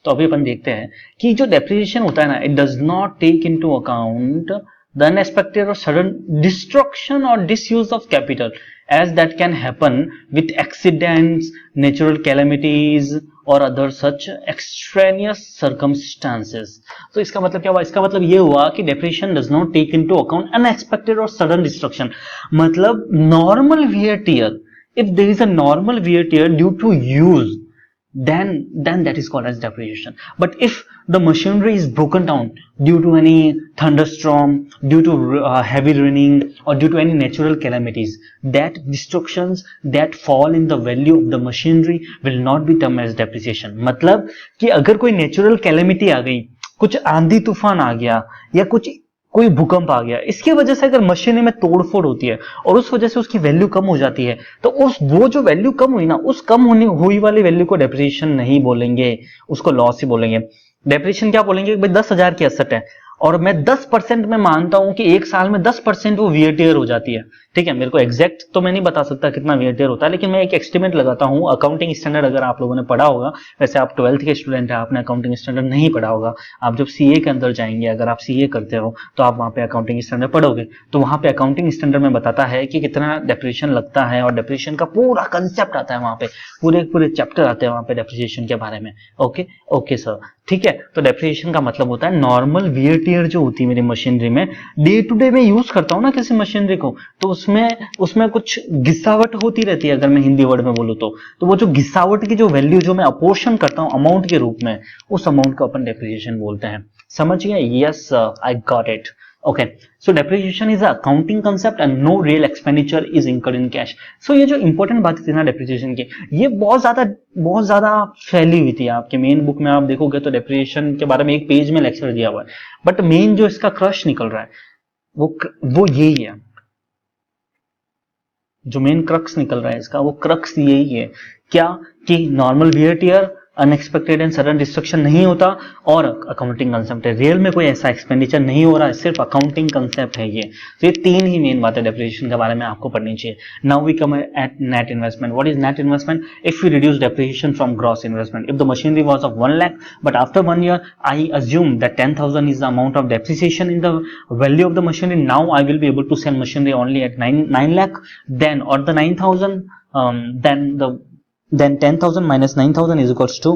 तो अभी अपन देखते हैं कि जो डेप्रिसिएशन होता है ना, it does not take into account the unexpected or sudden destruction or disuse of capital as that can happen with accidents, natural calamities or other such extraneous circumstances. तो इसका मतलब क्या हुआ? इसका मतलब ये हुआ कि depreciation does not take into account unexpected or sudden destruction. मतलब normal wear tear, if there is a normal wear tear due to use, then that is called as depreciation. But if the machinery is broken down due to any thunderstorm, due to heavy raining or due to any natural calamities, that destructions that fall in the value of the machinery will not be termed as depreciation. मतलब कि अगर कोई natural calamity आ गई, कुछ आंधी तूफान आ गया या कुछ कोई भूकंप आ गया, इसकी वजह से अगर मशीनरी में तोड़फोड़ होती है और उस वजह से उसकी वैल्यू कम हो जाती है, तो उस वो जो वैल्यू कम हुई ना, उस कम होने हुई वाली वैल्यू को डेप्रिसिएशन नहीं बोलेंगे, उसको लॉस ही बोलेंगे। डेप्रिसिएशन क्या बोलेंगे? भाई 10,000 की एसेट है और मैं 10% में मानता हूं कि एक साल में 10% वो वियर टियर हो जाती है। ठीक है, मेरे को एग्जैक्ट तो मैं नहीं बता सकता कितना वियर टियर होता है, लेकिन मैं एक एस्टिमेट लगाता हूं। अकाउंटिंग स्टैंडर्ड अगर आप लोगों ने पढ़ा होगा, वैसे आप 12th के स्टूडेंट हैं, आपने अकाउंटिंग स्टैंडर्ड नहीं पढ़ा होगा। आप जब सीए के अंदर जाएंगे, अगर आप सीए करते हो तो आप वहां पे अकाउंटिंग स्टैंडर्ड पढ़ोगे, तो वहां पे अकाउंटिंग स्टैंडर्ड में बताता है कि कितना डेप्रिसिएशन लगता है और डेप्रिसिएशन का पूरा कंसेप्ट आता है वहां पे, पूरे चैप्टर आते हैं वहां पे डेप्रिसिएशन के बारे में। ओके ओके सर, ठीक है। तो डेप्रिसिएशन का मतलब होता है नॉर्मल वियर टियर जो होती है मेरी मशीनरी में, डे टू डे में यूज करता हूं ना किसी मशीनरी को, तो उसमें कुछ घिसावट होती रहती है, अगर मैं हिंदी वर्ड में बोलूं तो वो जो घिसावट की जो वैल्यू जो मैं अपोर्शन करता हूं अमाउंट के रूप में, उस अमाउंट को अपन डेप्रिसिएशन बोलते हैं। समझ गए? Yes I got it. Okay, so depreciation is a accounting concept and no real expenditure is incurred in cash. So ये जो इंपॉर्टेंट बात थी ना डेप्रिसिएशन की, ये बहुत ज्यादा फैली हुई थी। आपके मेन बुक में आप देखोगे तो डेप्रिसिएशन के बारे में एक पेज में लेक्चर दिया हुआ है, बट मेन जो इसका क्रश निकल रहा है वो यही है। जो मेन क्रक्स निकल रहा है इसका, वो क्रक्स यही है क्या कि normal wear tear, unexpected and sudden destruction नहीं होता और अकाउंटिंग कंसेप्ट है। रियल में कोई ऐसा एक्सपेंडिचर नहीं हो रहा है, सिर्फ अकाउंटिंग कंसेप्ट है ये। तो ये तीन ही मेन बातें डेप्रिसिएशन के बारे में आपको पढ़नी चाहिए। Now we come at net investment. What is net investment? If we reduce depreciation from gross investment, if the machinery was of 1 lakh but after 1 year I assume that 10,000 is the amount of depreciation in the value of the machinery, now I will be able to sell machinery only at 9 lakh, then or the 9,000, then 10,000 minus 9,000 is equals to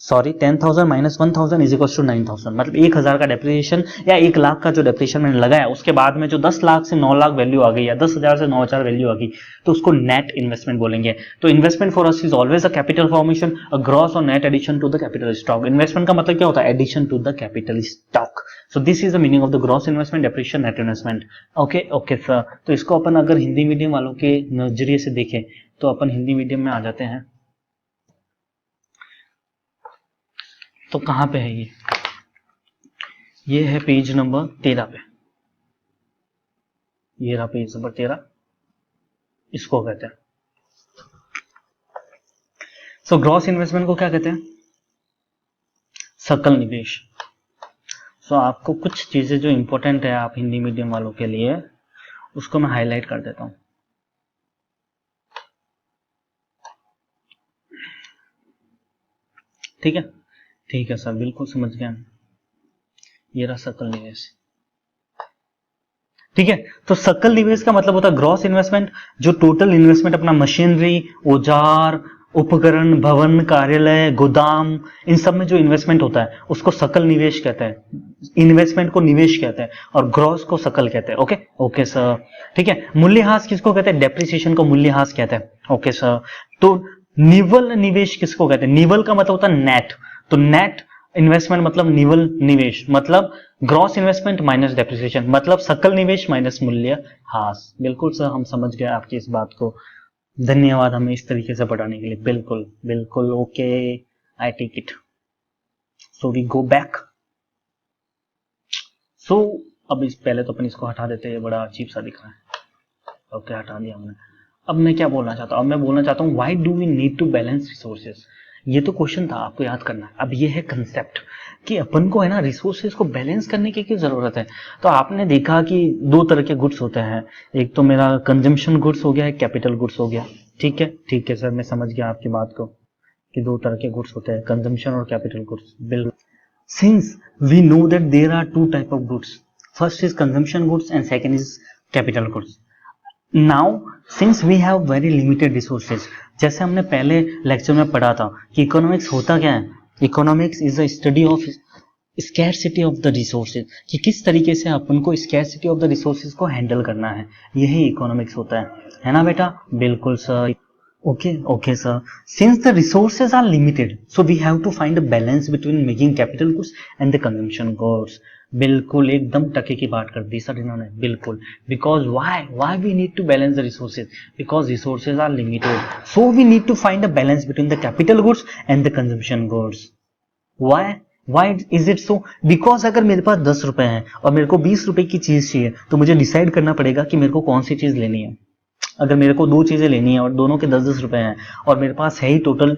10,000 minus 1,000 is equals to 9,000। मतलब 1,000 का depreciation या 1 लाख का जो depreciation मैंने लगाया, उसके बाद में जो 10 लाख से 9 लाख वैल्यू आ गई या 10,000 से 9,000 वैल्यू आ गई, तो उसको नेट इन्वेस्टमेंट बोलेंगे। तो investment for us is always a capital formation, a gross और net addition to the capital stock. Investment का मतलब क्या होता है? Addition to the capital stock. So this is the meaning of the gross investment, depreciation, net investment. Okay okay sir. तो इसको अपन अगर Hindi medium वालों के नजरिए से देखें तो अपन हिंदी मीडियम में आ जाते हैं। तो कहां पे है ये है पेज नंबर 13 पे। ये रहा पेज नंबर 13, इसको कहते हैं। सो ग्रॉस इन्वेस्टमेंट को क्या कहते हैं? सकल निवेश। सो आपको कुछ चीजें जो इंपॉर्टेंट है आप हिंदी मीडियम वालों के लिए, उसको मैं हाईलाइट कर देता हूं। ठीक है, ठीक है सर, बिल्कुल समझ गया। ये रहा सकल निवेश। ठीक है, तो सकल निवेश का मतलब होता है ग्रॉस इन्वेस्टमेंट, जो टोटल इन्वेस्टमेंट अपना मशीनरी, औजार, उपकरण, भवन, कार्यालय, गोदाम, इन सब में जो इन्वेस्टमेंट होता है उसको सकल निवेश कहते हैं। इन्वेस्टमेंट को निवेश कहते हैं और ग्रॉस को सकल कहते हैं। ओके ओके सर, ठीक है। मूल्यह्रास किसको कहते हैं? डेप्रिसिएशन को मूल्यह्रास कहते हैं। ओके सर, तो निवल निवेश किसको कहते हैं? निवल का मतलब होता है नेट, तो नेट इन्वेस्टमेंट मतलब निवल निवेश, मतलब ग्रॉस इन्वेस्टमेंट माइनस डेप्रिसिएशन, मतलब सकल निवेश माइनस मूल्य ह्रास। बिल्कुल सर, हम समझ गए आपकी इस बात को। धन्यवाद हमें इस तरीके से पढ़ाने के लिए। बिल्कुल बिल्कुल, okay, I take it. So we go back. So अब इस पहले तो अपन इसको हटा देते हैं, बड़ा अजीब सा दिख रहा है। ओके, हटा दिया हमने। अब मैं क्या बोलना चाहता हूँ? अब मैं बोलना चाहता हूँ why do we need to balance resources. ये तो क्वेश्चन था, आपको याद करना है। अब ये है कंसेप्ट कि अपन को है ना रिसोर्सेज को बैलेंस करने की क्यों जरूरत है। तो आपने देखा कि दो तरह के गुड्स होते हैं, एक तो मेरा कंजम्पशन गुड्स हो गया, एक कैपिटल गुड्स हो गया। ठीक है सर, मैं समझ गया आपकी बात को कि दो तरह के गुड्स होते हैं, कंजम्पशन और कैपिटल गुड्स। बिल्कुल, since we know that there are two type of goods, first is consumption goods and second is capital goods. Now since we have very limited resources, जैसे हमने पहले लेक्चर में पढ़ा था कि इकोनॉमिक्स होता क्या है। Economics is a study of scarcity of the resources, कि किस तरीके से अपन को स्कैरसिटी ऑफ द रिसोर्सेज को हैंडल करना है, यही इकोनॉमिक्स होता है ना बेटा? बिल्कुल sir. Okay okay sir, since the resources are limited so we have to find a balance between making capital goods and the consumption goods. बिल्कुल एकदम टके की बात कर दी सर इन्होंने। बिल्कुल, because why we need to balance the resources, because resources are limited, so we need to find a balance between the capital goods and the consumption goods. Why is it so? Because अगर मेरे पास 10 रुपए हैं और मेरे को 20 रुपए की चीज चाहिए, तो मुझे डिसाइड करना पड़ेगा कि मेरे को कौन सी चीज लेनी है। अगर मेरे को दो चीजें लेनी है और दोनों के 10-10 रुपए हैं और मेरे पास है ही टोटल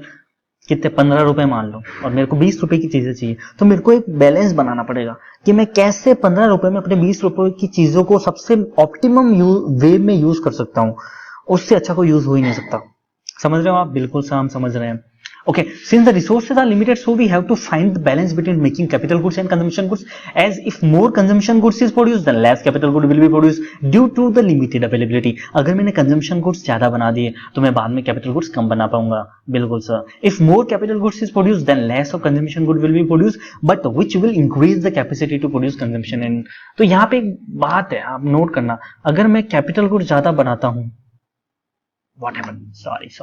कितने, 15 रुपए मान लो, और मेरे को 20 रुपए की चीजें चाहिए, तो मेरे को एक बैलेंस बनाना पड़ेगा कि मैं कैसे 15 रुपए में अपने 20 रुपए की चीजों को सबसे ऑप्टिमम वे में यूज कर सकता हूं। उससे अच्छा कोई यूज हो ही नहीं सकता। समझ रहे हो आप? बिल्कुल सर, हम समझ रहे हैं। Okay, since the resources are limited, so we have to find the balance between making capital goods and consumption goods. As if more consumption goods is produced, then less capital good will be produced due to the limited availability. अगर मैंने consumption goods ज्यादा बना दिए तो मैं बाद में capital goods कम बना पाऊंगा। बिल्कुल sir. If more capital goods is produced, then less of consumption good will be produced, but which will increase the capacity to produce consumption in. तो यहाँ पे एक बात है, आप नोट करना, अगर मैं capital goods ज्यादा बनाता हूँ, what happened? Sorry.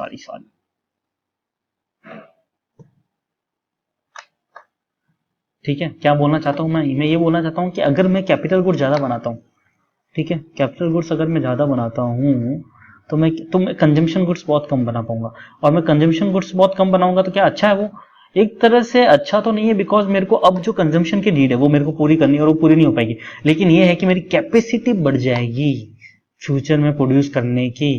ठीक है, क्या बोलना चाहता हूँ मैं ये बोलना चाहता हूँ कि अगर मैं कैपिटल गुड्स ज्यादा बनाता हूँ, ठीक है, कैपिटल गुड्स अगर मैं ज्यादा बनाता हूँ तो मैं कंजम्पशन गुड्स बहुत कम बना पाऊंगा, और मैं कंजम्पशन गुड्स बहुत कम बनाऊंगा तो क्या अच्छा है वो? एक तरह से अच्छा तो नहीं है, बिकॉज मेरे को अब जो कंजम्पशन की नीड है वो मेरे को पूरी करनी है और वो पूरी नहीं हो पाएगी, लेकिन ये है कि मेरी कैपेसिटी बढ़ जाएगी फ्यूचर में प्रोड्यूस करने की।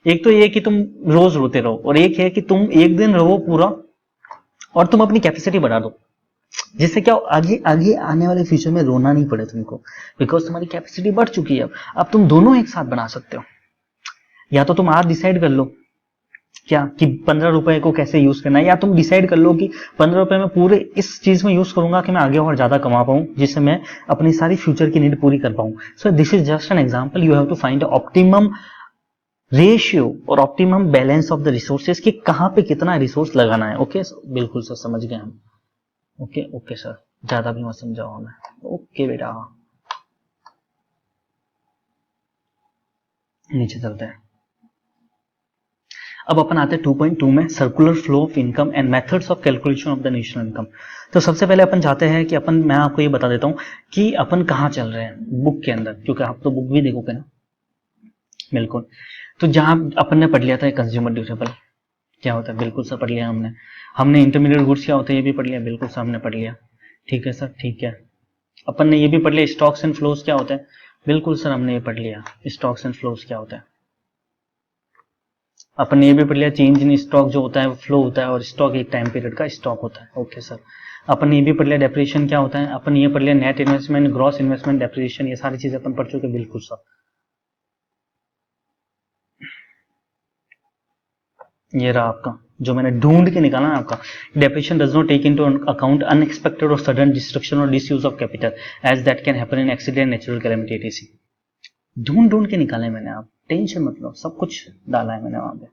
एक तो ये कि तुम रोज रोते रहो, और एक है कि तुम एक दिन रहो पूरा और तुम अपनी कैपेसिटी बढ़ा दो, जिससे क्या आगे आगे आने वाले फ्यूचर में रोना नहीं पड़े तुमको, बिकॉज तुम्हारी कैपेसिटी बढ़ चुकी है। अब तुम दोनों एक साथ बना सकते हो, या तो तुम आज डिसाइड कर लो क्या कि 15 रुपए को कैसे यूज करना है, या तुम डिसाइड कर लो कि 15 रुपए में पूरे इस चीज में यूज करूंगा कि मैं आगे और ज्यादा कमा पाऊं, जिससे मैं अपनी सारी फ्यूचर की नीड पूरी कर पाऊं। So this is just an example, you have to find optimum ratio और optimum balance of the resources कि कहां पे कितना रिसोर्स लगाना है। ओके बिल्कुल सर, समझ गए हम। ओके सर, ज्यादा भी मत समझाओ हमें। ओके बेटा, नीचे चलते हैं। अब अपन आते हैं 2.2 में, circular flow of income and methods of calculation of the national income. तो सबसे पहले अपन चाहते हैं कि मैं आपको ये बता देता हूं कि अपन कहाँ चल रहे हैं बुक के अंदर, क्योंकि आप तो बुक भी देखोगे ना। बिल्कुल, तो जहां अपन ने पढ़ लिया था कंज्यूमर ड्यूरेबल क्या होता है, बिल्कुल सर पढ़ लिया हमने इंटरमीडिएट गुड्स क्या होता है ये भी पढ़ लिया, बिल्कुल सर हमने पढ़ लिया। ठीक है सर, ठीक है। अपन ने ये भी पढ़ लिया स्टॉक्स एंड फ्लोज क्या होता है, बिल्कुल सर हमने ये पढ़ लिया स्टॉक्स एंड फ्लोज क्या होता है। अपन ने ये भी पढ़ लिया चेंज इन स्टॉक जो होता है वो फ्लो होता है, और स्टॉक एक टाइम पीरियड का स्टॉक होता है। ओके सर, अपन ने ये भी पढ़ लिया डेप्रिसिएशन क्या होता है, अपन ने ये पढ़ लिया net investment, gross investment, depreciation, ये सारी चीजें अपन पढ़ चुके। बिल्कुल सर, ये रहा आपका, जो मैंने ढूंढ के निकाला ना आपका, depreciation does not take into account unexpected और सडन डिस्ट्रक्शन और disuse of capital as that can happen in accident, natural calamity etc. ढूंढ के निकाले मैंने, आप टेंशन मतलब, सब कुछ डाला है मैंने वहां पे,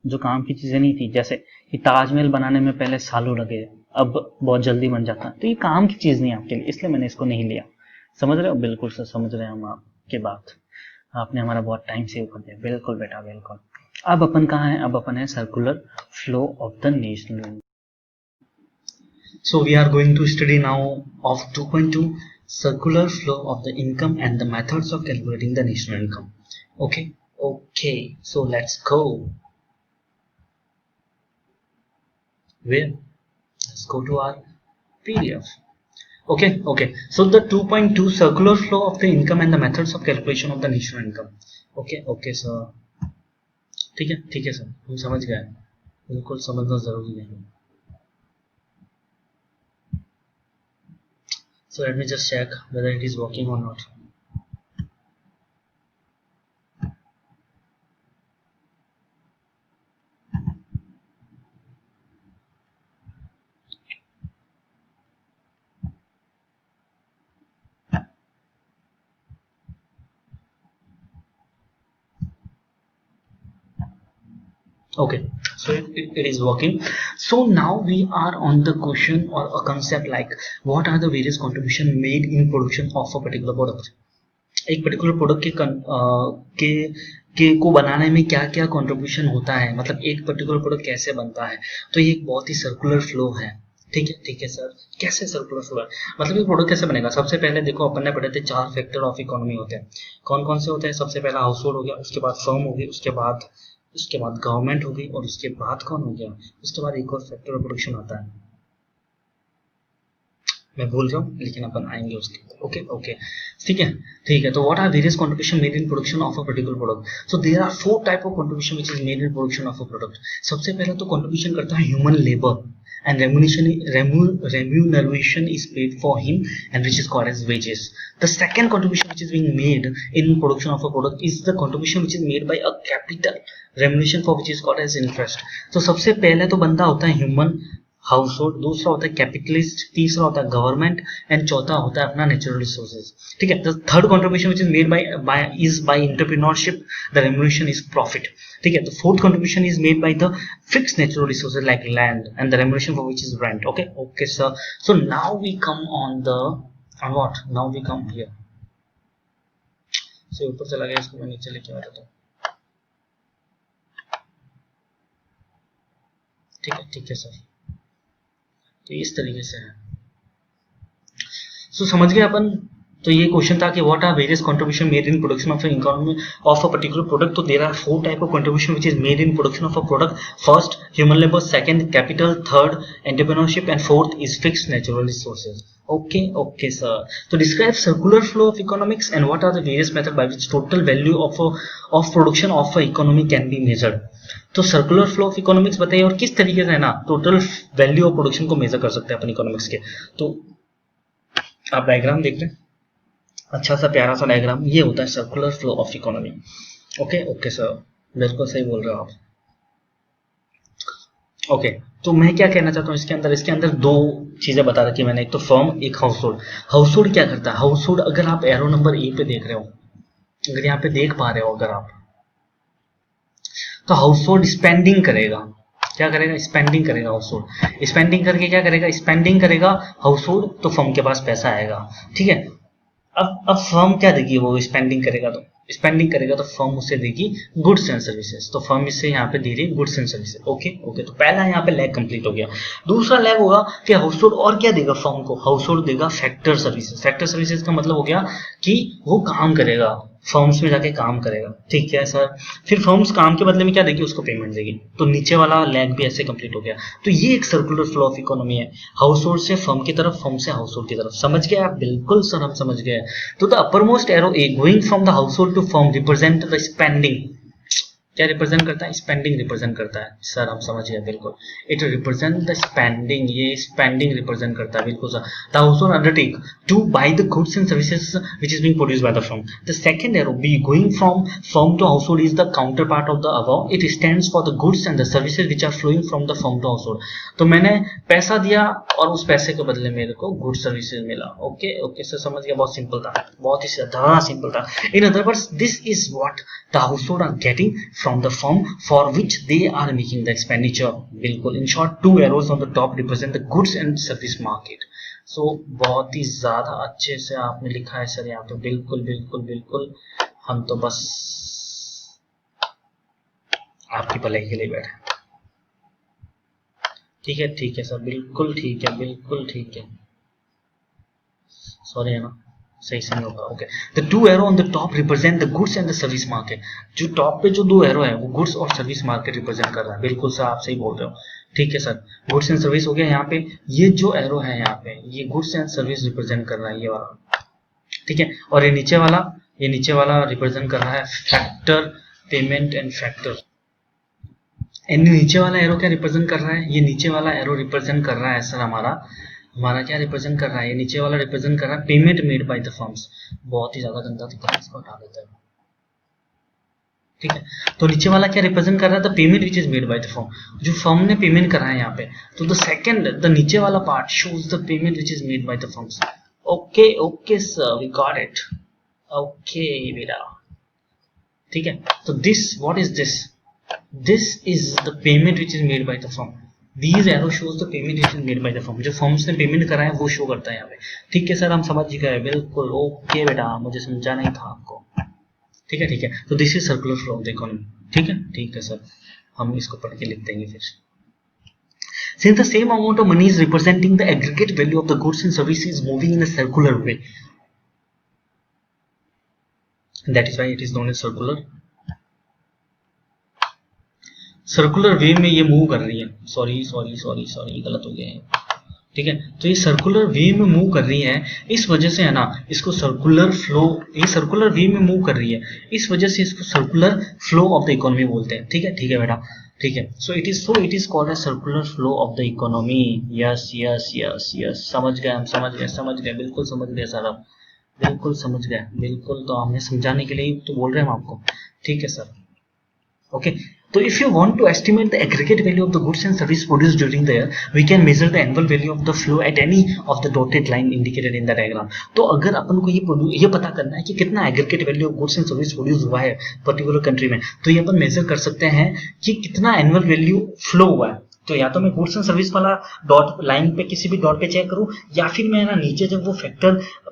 जो काम की चीजें नहीं थी। जैसे कि ताजमहल बनाने में पहले सालों लगे, अब बहुत जल्दी बन जाता है, तो ये काम की चीज नहीं आपके लिए, इसलिए मैंने इसको नहीं लिया। समझ रहे हो? बिल्कुल सर, समझ रहे हैं हम आपके बात, आपने हमारा बहुत टाइम सेव कर दिया। बिल्कुल बेटा बिल्कुल। अब अपन कहाँ है? अब अपन है circular flow of the national. So we are going to study now of 2.2 circular flow of the income and the methods of calculating the national income. Okay, so let's go. Where? Let's go to our PDF. Okay, so the 2.2 circular flow of the income and the methods of calculation of the national income. Okay sir, ठीक है sir, हम समझ गए, बिल्कुल समझना जरूरी है। So let me just check whether it is working or not. Okay, so it is working. So now we are on the question or a concept like what are the various contribution made in production of a particular product. एक particular product के को बनाने में क्या क्या contribution होता है, मतलब एक पर्टिकुलर प्रोडक्ट कैसे बनता है। तो ये एक बहुत ही सर्कुलर फ्लो है। ठीक है सर, कैसे सर्कुलर फ्लो है? मतलब ये प्रोडक्ट कैसे बनेगा? सबसे पहले देखो, अपन ने पढ़े थे 4 फैक्टर ऑफ इकोनॉमी होते हैं। कौन कौन से होते हैं? सबसे पहला हाउस होल्ड हो गया, उसके बाद फर्म होगी, उसके बाद गवर्नमेंट होगी, और उसके बाद कौन हो गया? उसके बाद एक और फैक्टर ऑफ प्रोडक्शन आता है, मैं भूल रहा हूँ, लेकिन अपन आएंगे उसके। ओके ठीक है। तो what are various contribution made in production of a particular product? So there are 4 type of contribution which is made in production of a product. सबसे पहला तो कंट्रीब्यूशन करता है human labour and remuneration is paid for him, and which is called as wages. The second contribution which is being made in production of a product is the contribution which is made by a capital remuneration for which is called as interest. तो सबसे पहले तो बंदा होता है human house hold, दूसरा होता है कैपिटलिस्ट, तीसरा होता है गवर्नमेंट, एंड चौथा होता है अपना नेचुरल रिसोर्सेज। ठीक है। The third contribution which is made by entrepreneurship, the remuneration is profit. ठीक है। The fourth contribution is made by the fixed natural resources like land, and the remuneration for which is rent. Okay sir. So now we come on what, now we come here. So ऊपर चला गया, इसको मैं नीचे लेके आ रहा था। ठीक है सर, तो इस तरीके से है। सो समझ गए अपन। तो ये क्वेश्चन था कि what are various contribution made in production of economy of a particular product. तो there are 4 type of contribution which is made in production of a product. First human labour, second capital, third entrepreneurship, and fourth is fixed natural resources. Okay sir. तो describe circular flow of economics and what are the various method by which total value of production of a economy can be measured. तो circular flow of economics बताइए, और किस तरीके से है ना total value of production को major कर सकते हैं अपन इकोनॉमिक्स के। तो आप डायग्राम देख रहे हैं, अच्छा सा प्यारा सा डायग्राम, ये होता है circular flow of economy. Okay sir, बिल्कुल सही बोल रहे हो आप। ओके, तो मैं क्या कहना चाहता हूँ इसके अंदर 2 चीजें बता रखी मैंने, एक तो फर्म, एक हाउस होल्ड। हाउस होल्ड क्या करता है? हाउस होल्ड, अगर आप एरो नंबर ए पे देख रहे हो, अगर यहाँ पे देख पा रहे हो अगर आप, तो हाउस होल्ड स्पेंडिंग करेगा। क्या करेगा? स्पेंडिंग करेगा हाउस होल्ड। स्पेंडिंग करके क्या करेगा? स्पेंडिंग करेगा हाउस होल्ड, तो फर्म के पास पैसा आएगा। ठीक है। अब फर्म क्या देगी? वो स्पेंडिंग करेगा तो फर्म उसे देगी गुड्स एंड सर्विसेज। तो फर्म इससे यहाँ पे दे रही है गुड्स एंड सर्विसेज। ओके, तो पहला यहाँ पे लैग कंप्लीट हो गया। दूसरा लैग होगा कि हाउस होल्ड और क्या देगा फर्म को? हाउस होल्ड देगा फैक्टर सर्विसेज। फैक्टर सर्विसेज का मतलब हो गया कि वो काम करेगा, फर्म्स में जाके काम करेगा। ठीक है सर। फिर फर्म्स काम के बदले में क्या देगी? उसको पेमेंट देगी। तो नीचे वाला लैग भी ऐसे कंप्लीट हो गया। तो ये एक सर्कुलर फ्लो ऑफ इकोनॉमी है, हाउस होल्ड से फर्म की तरफ, फर्म से हाउस होल्ड की तरफ। समझ गए आप? बिल्कुल सर, हम समझ गए। तो the uppermost arrow A going from the household to firm represent the spending. क्या रिप्रेजेंट करता है? स्पेंडिंग रिप्रेजेंट करता है सर, हम समझ गए बिल्कुल। इट रिप्रेजेंट द स्पेंडिंग, ये स्पेंडिंग रिप्रेजेंट करता है बिल्कुल sir. The household undertake to buy the goods and services which is being produced by the firm. The second arrow B going from firm to household is the counterpart of the above. It stands for the goods and the services which are flowing from the firm to household. तो मैंने पैसा दिया और उस पैसे के बदले मेरे को गुड सर्विसेज मिला। ओके ओके सर, समझ गया, बहुत सिंपल था, बहुत ही ज्यादा सिंपल था। In other words this is what the household are getting from the firm for which they are making the expenditure। बिल्कुल, in short, two arrows on the top represent the goods and service market। so बहुत ही ज्यादा अच्छे से आपने लिखा है sir यहाँ पे, बिल्कुल बिल्कुल बिल्कुल। हम तो बस आपकी भलाई के लिए बैठे। ठीक है सर, बिल्कुल ठीक है, बिल्कुल ठीक है। सॉरी है ना, सही से नहीं होगा। Okay, the two arrow on the top represent the goods and the service market. जो टॉप पे जो दो एरो है वो गुड्स और सर्विस मार्केट रिप्रेजेंट कर रहा है। बिल्कुल सर, आप सही बोल रहे हो। ठीक है सर, गुड्स एंड सर्विस हो गया यहाँ पे। ये जो एरो है यहाँ पे, ये गुड्स एंड सर्विस रिप्रेजेंट कर रहा है, ये वाला। ठीक है, और ये नीचे वाला रिप्रेजेंट कर रहा है factor, payment and factor. And नीचे वाला एरो क्या रिप्रेजेंट कर रहा है? ये नीचे वाला एरो रिप्रेजेंट कर रहा है सर हमारा क्या रिप्रेजेंट कर रहा है? ये नीचे वाला रिप्रेजेंट कर रहा है payment made by the firms. बहुत ही ज्यादा गंदा दिख रहा है, इसको हटा देते हैं। ठीक है, तो नीचे वाला क्या रिप्रेजेंट कर रहा है? The payment which is made by the firm, जो फर्म ने पेमेंट करा है यहाँ पे। तो द सेकंड, द नीचे वाला part shows the payment which is made by the firms. Okay okay sir, we got it. Okay बेटा, ठीक है। तो this, what is this? This is the payment which is made by the firm. These arrow shows the payment which is made by the firm. जो firms ने payment करा है वो show करता है यहाँ पे। ठीक है सर, हम समझ गए, बिल्कुल ओके बेटा, मुझे समझा नहीं था आपको। ठीक है, तो this is circular flow of the economy. ठीक है सर, हम इसको पढ़ के लिख देंगे फिर। Since the same amount of money is representing the aggregate value of the goods and services moving in a circular way, that is why it is known as circular way में ये move कर रही है। Sorry, गलत हो गया है। ठीक है, तो ये सर्कुलर वे में मूव कर रही है, इस वजह से है ना इसको सर्कुलर फ्लो, ये सर्कुलर वे में मूव कर रही है, इस वजह से इसको circular flow of the economy बोलते हैं। ठीक है बेटा, ठीक है। So it is called as circular flow of the economy. Yes, समझ गए, हम समझ गए, बिल्कुल समझ गए सर, आप बिल्कुल समझ गए, बिल्कुल। तो हमने समझाने के लिए तो बोल रहे हैं हम आपको। ठीक है sir, okay. So if you want to estimate the aggregate value of the goods and service produced during the year, we can measure the annual value of the flow at any of the dotted line indicated in the diagram। तो अगर अपन को ये पता करना है कि कितना aggregate value of goods and service produce हुआ है पर्टिकुलर कंट्री में, तो ये अपन मेजर कर सकते हैं कि कितना एनुअल वैल्यू फ्लो हुआ है। तो या तो मैं गुड्स एंड सर्विस वाला डॉट लाइन पे किसी भी डॉट पे चेक करूं, या फिर मैं ना नीचे जब वो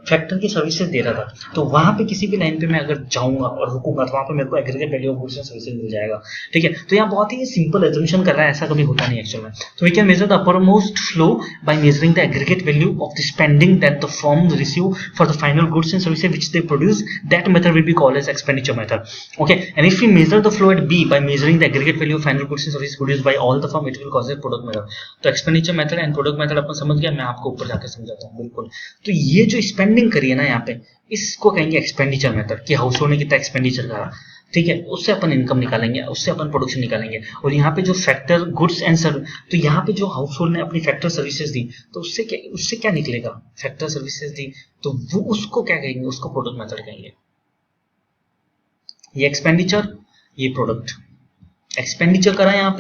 फैक्टर की सर्विसेज दे रहा था तो वहां पे किसी भी लाइन पे मैं अगर जाऊंगा और रुकूंगा तो वहां पे मेरे को aggregate value of goods and services मिल जाएगा। ठीक है, तो यहाँ बहुत ही सिंपल एजम्पशन कर रहा है, ऐसा कभी होता नहीं एक्चुअल में। तो we can measure the uppermost flow by measuring the aggregate value of the spending that the firm receive for the final goods and services which they produce. That method will be called as expenditure method. Okay, and if we measure the flow at B by measuring the aggregate value of final goods and services produced by all the firm, it will कॉज a product method. तो expenditure method and product method अपन समझ गया, मैं आपको ऊपर जाकर समझाता हूँ। बिल्कुल, तो ये जो स्पेंडिंग करी है ना यहाँ पे, इसको कहेंगे एक्सपेंडिचर मेथड, कि हाउस होल्ड ने कितना एक्सपेंडिचर करा। ठीक है, उससे अपन इनकम निकालेंगे, उससे अपन प्रोडक्शन निकालेंगे। और यहाँ पे जो फैक्टर गुड्स एंड सर्विस, तो यहाँ पे जो हाउस होल्ड ने अपनी फैक्टर सर्विसेज दी, तो उससे क्या निकलेगा? फैक्टर सर्विसेज दी तो वो उसको क्या कहेंगे? उसको प्रोडक्ट मेथड कहेंगे। ये एक्सपेंडिचर, ये प्रोडक्ट। एक्सपेंडिचर करा यहाँ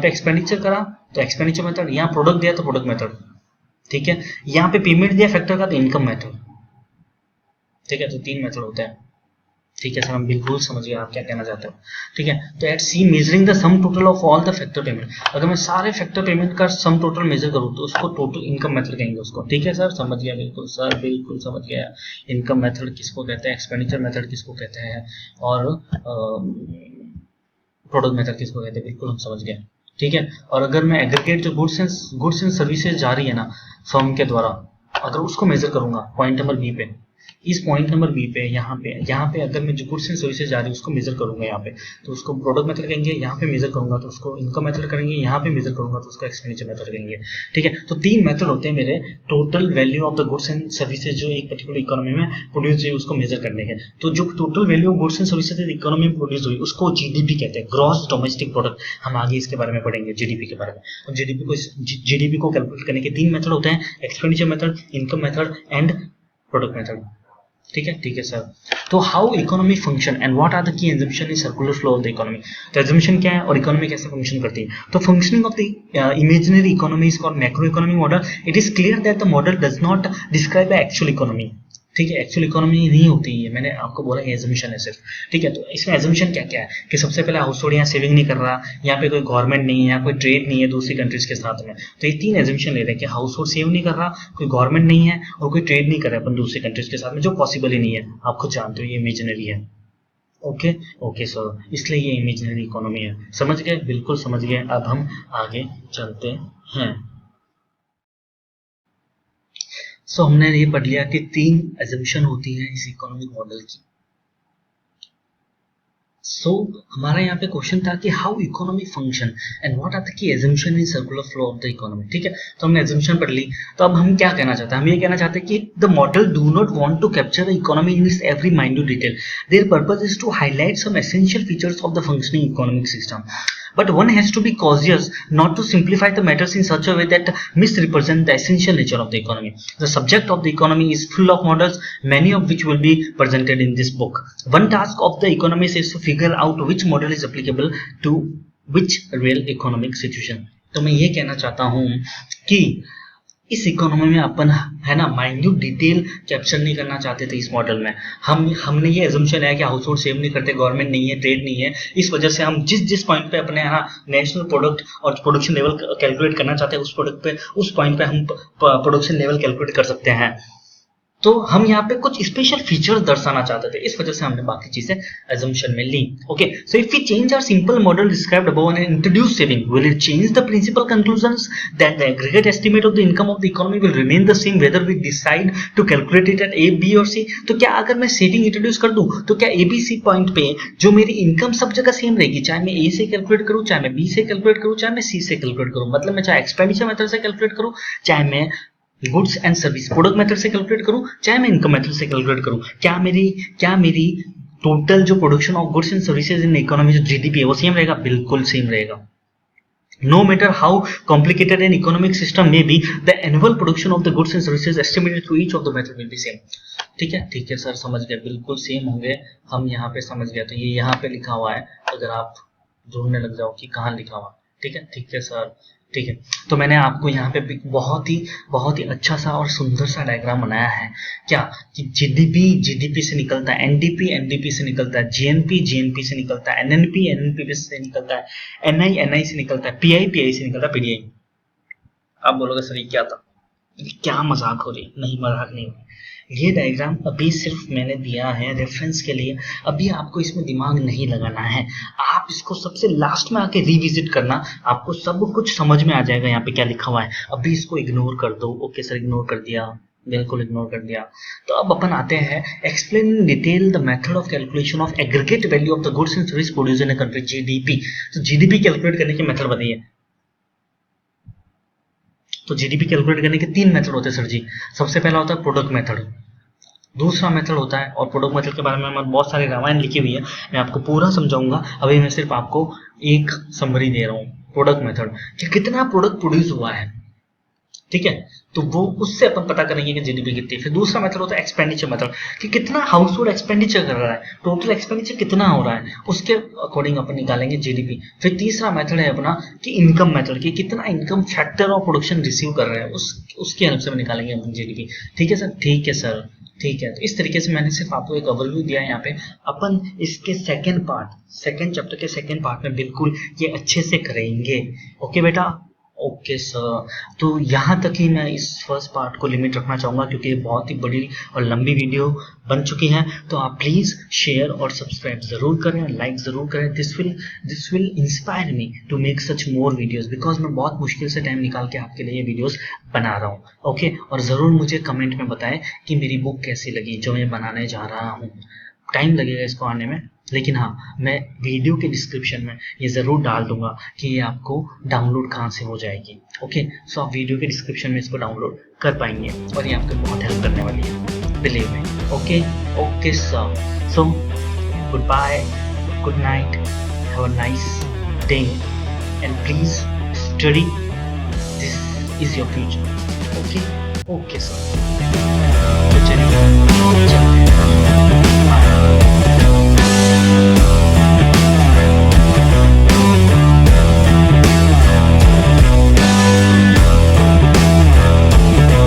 पे एक्सपेंडिचर करा तो एक्सपेंडिचर मेथड, यहाँ प्रोडक्ट दिया तो प्रोडक्ट मेथड। ठीक है, यहाँ पे पेमेंट दिया फैक्टर का तो इनकम मेथड। ठीक है, तो 3 मेथड होते हैं। ठीक है सर, हम बिल्कुल समझ गए आप क्या कहना चाहते हो। ठीक है, तो at C measuring the sum total of all the factor payment, अगर मैं सारे फैक्टर पेमेंट का सम टोटल मेजर करूँ तो उसको टोटल इनकम मेथड कहेंगे उसको। ठीक है सर, समझ गया, बिल्कुल सर, बिल्कुल समझ गया। इनकम मेथड किसको कहते हैं, एक्सपेंडिचर मेथड किसको कहते हैं, और प्रोडक्ट मेथड किसको कहते हैं, बिल्कुल हम समझ गए। ठीक है, और अगर मैं एग्रीगेट जो गुड्स एंड सर्विसेज जा रही है ना फर्म के द्वारा, अगर उसको मेजर करूंगा पॉइंट नंबर बी पे, इस पॉइंट नंबर बी पे यहाँ पे अगर मैं जो गुड्स एंड सर्विसेज जा रही है उसको मेजर करूंगा यहाँ पे, तो उसको प्रोडक्ट मेथड कहेंगे, यहाँ पे मेजर करूंगा तो उसको इनकम मेथड करेंगे, यहाँ पे मेजर करूंगा तो उसको एक्सपेंडिचर मेथड कहेंगे। ठीक है, तो 3 मेथड होते हैं मेरे total value of the goods and services जो एक पर्टिकुलर इकोनॉमी में प्रोड्यूस हुई उसको मेजर करने के। तो जो total value of goods and services economy में प्रोड्यूस हुई उसको जीडीपी कहते हैं, ग्रॉस डोमेस्टिक प्रोडक्ट। हम आगे इसके बारे में पढ़ेंगे जीडीपी के बारे में। और जीडीपी को कैलकुलेट करने के 3 मेथड होते हैं, expenditure method, income method and product method. ठीक है सर। तो how economy function and what are the key assumption in circular flow of the economy. तो एजम्पशन क्या है और इकोनॉमी कैसे फंक्शन करती है। तो functioning of the imaginary economy is called macro economy model. It is clear that the model does not describe the actual economy. ठीक है, एक्चुअल इकोनॉमी नहीं होती है, मैंने आपको बोला ये एजम्पशन है सिर्फ। ठीक है, तो इसमें एजम्पशन क्या क्या है कि सबसे पहले हाउस होल्ड यहाँ सेविंग नहीं कर रहा, यहाँ पे कोई गवर्नमेंट नहीं है, यहाँ कोई ट्रेड नहीं है दूसरी कंट्रीज के साथ में। तो ये 3 एजम्पशन ले रहे हैं कि हाउस होल्ड सेव नहीं कर रहा, कोई गवर्नमेंट नहीं है और कोई ट्रेड नहीं कर रहा है अपन दूसरी कंट्रीज के साथ में, जो पॉसिबल ही नहीं है। आप खुद जानते हो ये इमेजिनरी है। ओके सर, इसलिए ये इमेजिनरी इकोनॉमी है। समझ गए? बिल्कुल समझ गए। अब हम आगे चलते हैं। सो हमने ये पढ़ लिया कि 3 एजम्पशन होती है इस इकोनॉमिक मॉडल की। सो हमारा यहाँ पे क्वेश्चन था कि how economy function and what are the key assumption in circular flow of the economy. ठीक है, तो हमने एजम्पशन पढ़ ली। तो अब हम क्या कहना चाहते हैं, हम ये कहना चाहते हैं कि the model do not want to capture the economy in its every minute detail. Their purpose is to highlight some essential features of the functioning economic system, but one has to be cautious not to simplify the matters in such a way that misrepresent the essential nature of the economy. The subject of the economy is full of models, many of which will be presented in this book. One task of the economist is to figure out which model is applicable to which real economic situation. तो मैं ये कहना चाहता हूँ कि इस economy में अपन है ना माइन्यूट डिटेल कैप्चर नहीं करना चाहते थे इस मॉडल में। हमने ये एजम्पशन है कि हाउस होल्ड सेव नहीं करते, गवर्नमेंट नहीं है, ट्रेड नहीं है, इस वजह से हम जिस पॉइंट पे अपने है ना नेशनल प्रोडक्ट और प्रोडक्शन लेवल कैलकुलेट करना चाहते हैं उस पॉइंट पे हम प्रोडक्शन लेवल कैलकुलेट कर सकते हैं। तो हम यहाँ पे कुछ स्पेशल फीचर्स दर्शाना चाहते थे, इस वजह से हमने बाकी चीजें assumption में ली। Okay, so if we change our simple model described above and introduce saving, will it change the principle conclusions that the aggregate estimate of the income of the economy will remain the same whether we decide to calculate it at A, B और C. तो क्या अगर मैं saving introduce कर दूं तो क्या ए, B, C point पे जो मेरी इनकम सब जगह सेम रहेगी, चाहे मैं ए से कैलकुलेट करूं, चाहे मैं बी से कैलकुलेट करूं, चाहे मैं सी से कैलकुलेट करूं। मतलब मैं चाहे एक्सपेंडिचर मेथड से कैलकुलेट करूं, चाहे मैं goods and service product method से कैलकुलेट करूं, चाहे मैं इनकम मेथड से कैलकुलेट करूं, क्या मेरी टोटल जो production of goods and services in economy जो जीडीपी है वो सेम रहेगा? बिल्कुल सेम रहेगा। No matter how complicated an economic system में be, the annual production of the goods and services estimated through each of the method will be same. ठीक है sir, समझ गए, बिल्कुल सेम होंगे। हम यहाँ पे समझ गए, तो ये यहाँ पे लिखा हुआ है, अगर आप ढूंढने लग जाओ कि कहाँ लिखा हुआ। ठीक है सर, ठीक है। तो मैंने आपको यहाँ पे बहुत ही अच्छा सा और सुंदर सा डायग्राम बनाया है। क्या कि जीडीपी से निकलता है, एनडीपी से निकलता है, जीएनपी से निकलता है, एनएनपी से निकलता है, एनआई से निकलता है, पीआई से निकलता है, पीडीआई। आप बोलोगे सर ये क्या था, क्या मजाक हो रही है? नहीं, मजाक नहीं हो रही। ये डायग्राम अभी सिर्फ मैंने दिया है रेफरेंस के लिए, अभी आपको इसमें दिमाग नहीं लगाना है। आप इसको सबसे लास्ट में आके रिविजिट करना, आपको सब कुछ समझ में आ जाएगा यहाँ पे क्या लिखा हुआ है। अभी इसको इग्नोर कर दो। ओके सर, इग्नोर कर दिया, बिल्कुल इग्नोर कर दिया। तो अब अपन आते हैं explain in detail the method of calculation of aggregate value of the goods and service produced in a country, GDP. तो जीडीपी कैलकुलेट करने की मेथड बताइए। तो जीडीपी कैलकुलेट करने के 3 मेथड होते हैं सर जी। सबसे पहला होता है प्रोडक्ट मेथड, दूसरा मेथड होता है, और प्रोडक्ट मेथड के बारे में मैं बहुत सारी रामायण लिखी हुई है, मैं आपको पूरा समझाऊंगा। अभी मैं सिर्फ आपको एक समरी दे रहा हूँ। प्रोडक्ट मेथड कि कितना प्रोडक्ट प्रोड्यूस हुआ है, ठीक है, तो वो उससे अपन पता करेंगे कि जीडीपी कितनी। फिर दूसरा मेथड होता है एक्सपेंडिचर मेथड कि कितना हाउस होल्ड एक्सपेंडिचर कर रहा है, टोटल एक्सपेंडिचर कितना हो रहा है, उसके अकॉर्डिंग अपन निकालेंगे जीडीपी। फिर तीसरा मेथड है अपना कि इनकम मेथड कि कितना income factor of production receive कर रहे हैं, उसके हेल्प से निकालेंगे अपन जीडीपी। ठीक है सर, ठीक है सर, ठीक है। तो इस तरीके से मैंने सिर्फ आपको एक ओवरव्यू दिया है यहाँ पे। अपन इसके सेकंड चैप्टर के सेकंड पार्ट में बिल्कुल ये अच्छे से करेंगे। ओके बेटा, ओके सर, तो यहाँ तक ही मैं इस फर्स्ट पार्ट को लिमिट रखना चाहूँगा क्योंकि ये बहुत ही बड़ी और लंबी वीडियो बन चुकी है। तो आप प्लीज़ शेयर और सब्सक्राइब ज़रूर करें, लाइक ज़रूर करें। This will inspire me to make such more videos, because मैं बहुत मुश्किल से टाइम निकाल के आपके लिए ये वीडियोस बना रहा हूँ। ओके, और ज़रूर मुझे कमेंट में बताएं कि मेरी बुक कैसी लगी जो मैं बनाने जा रहा हूँ। टाइम लगेगा इसको आने में, लेकिन हाँ, मैं वीडियो के डिस्क्रिप्शन में ये ज़रूर डाल दूंगा कि ये आपको डाउनलोड कहाँ से हो जाएगी। ओके, सो आप वीडियो के डिस्क्रिप्शन में इसको डाउनलोड कर पाएंगे और ये आपको बहुत हेल्प करने वाली है, believe me. Okay okay sir, so goodbye, good night, have a nice day and please study, this is your future. Okay okay sir.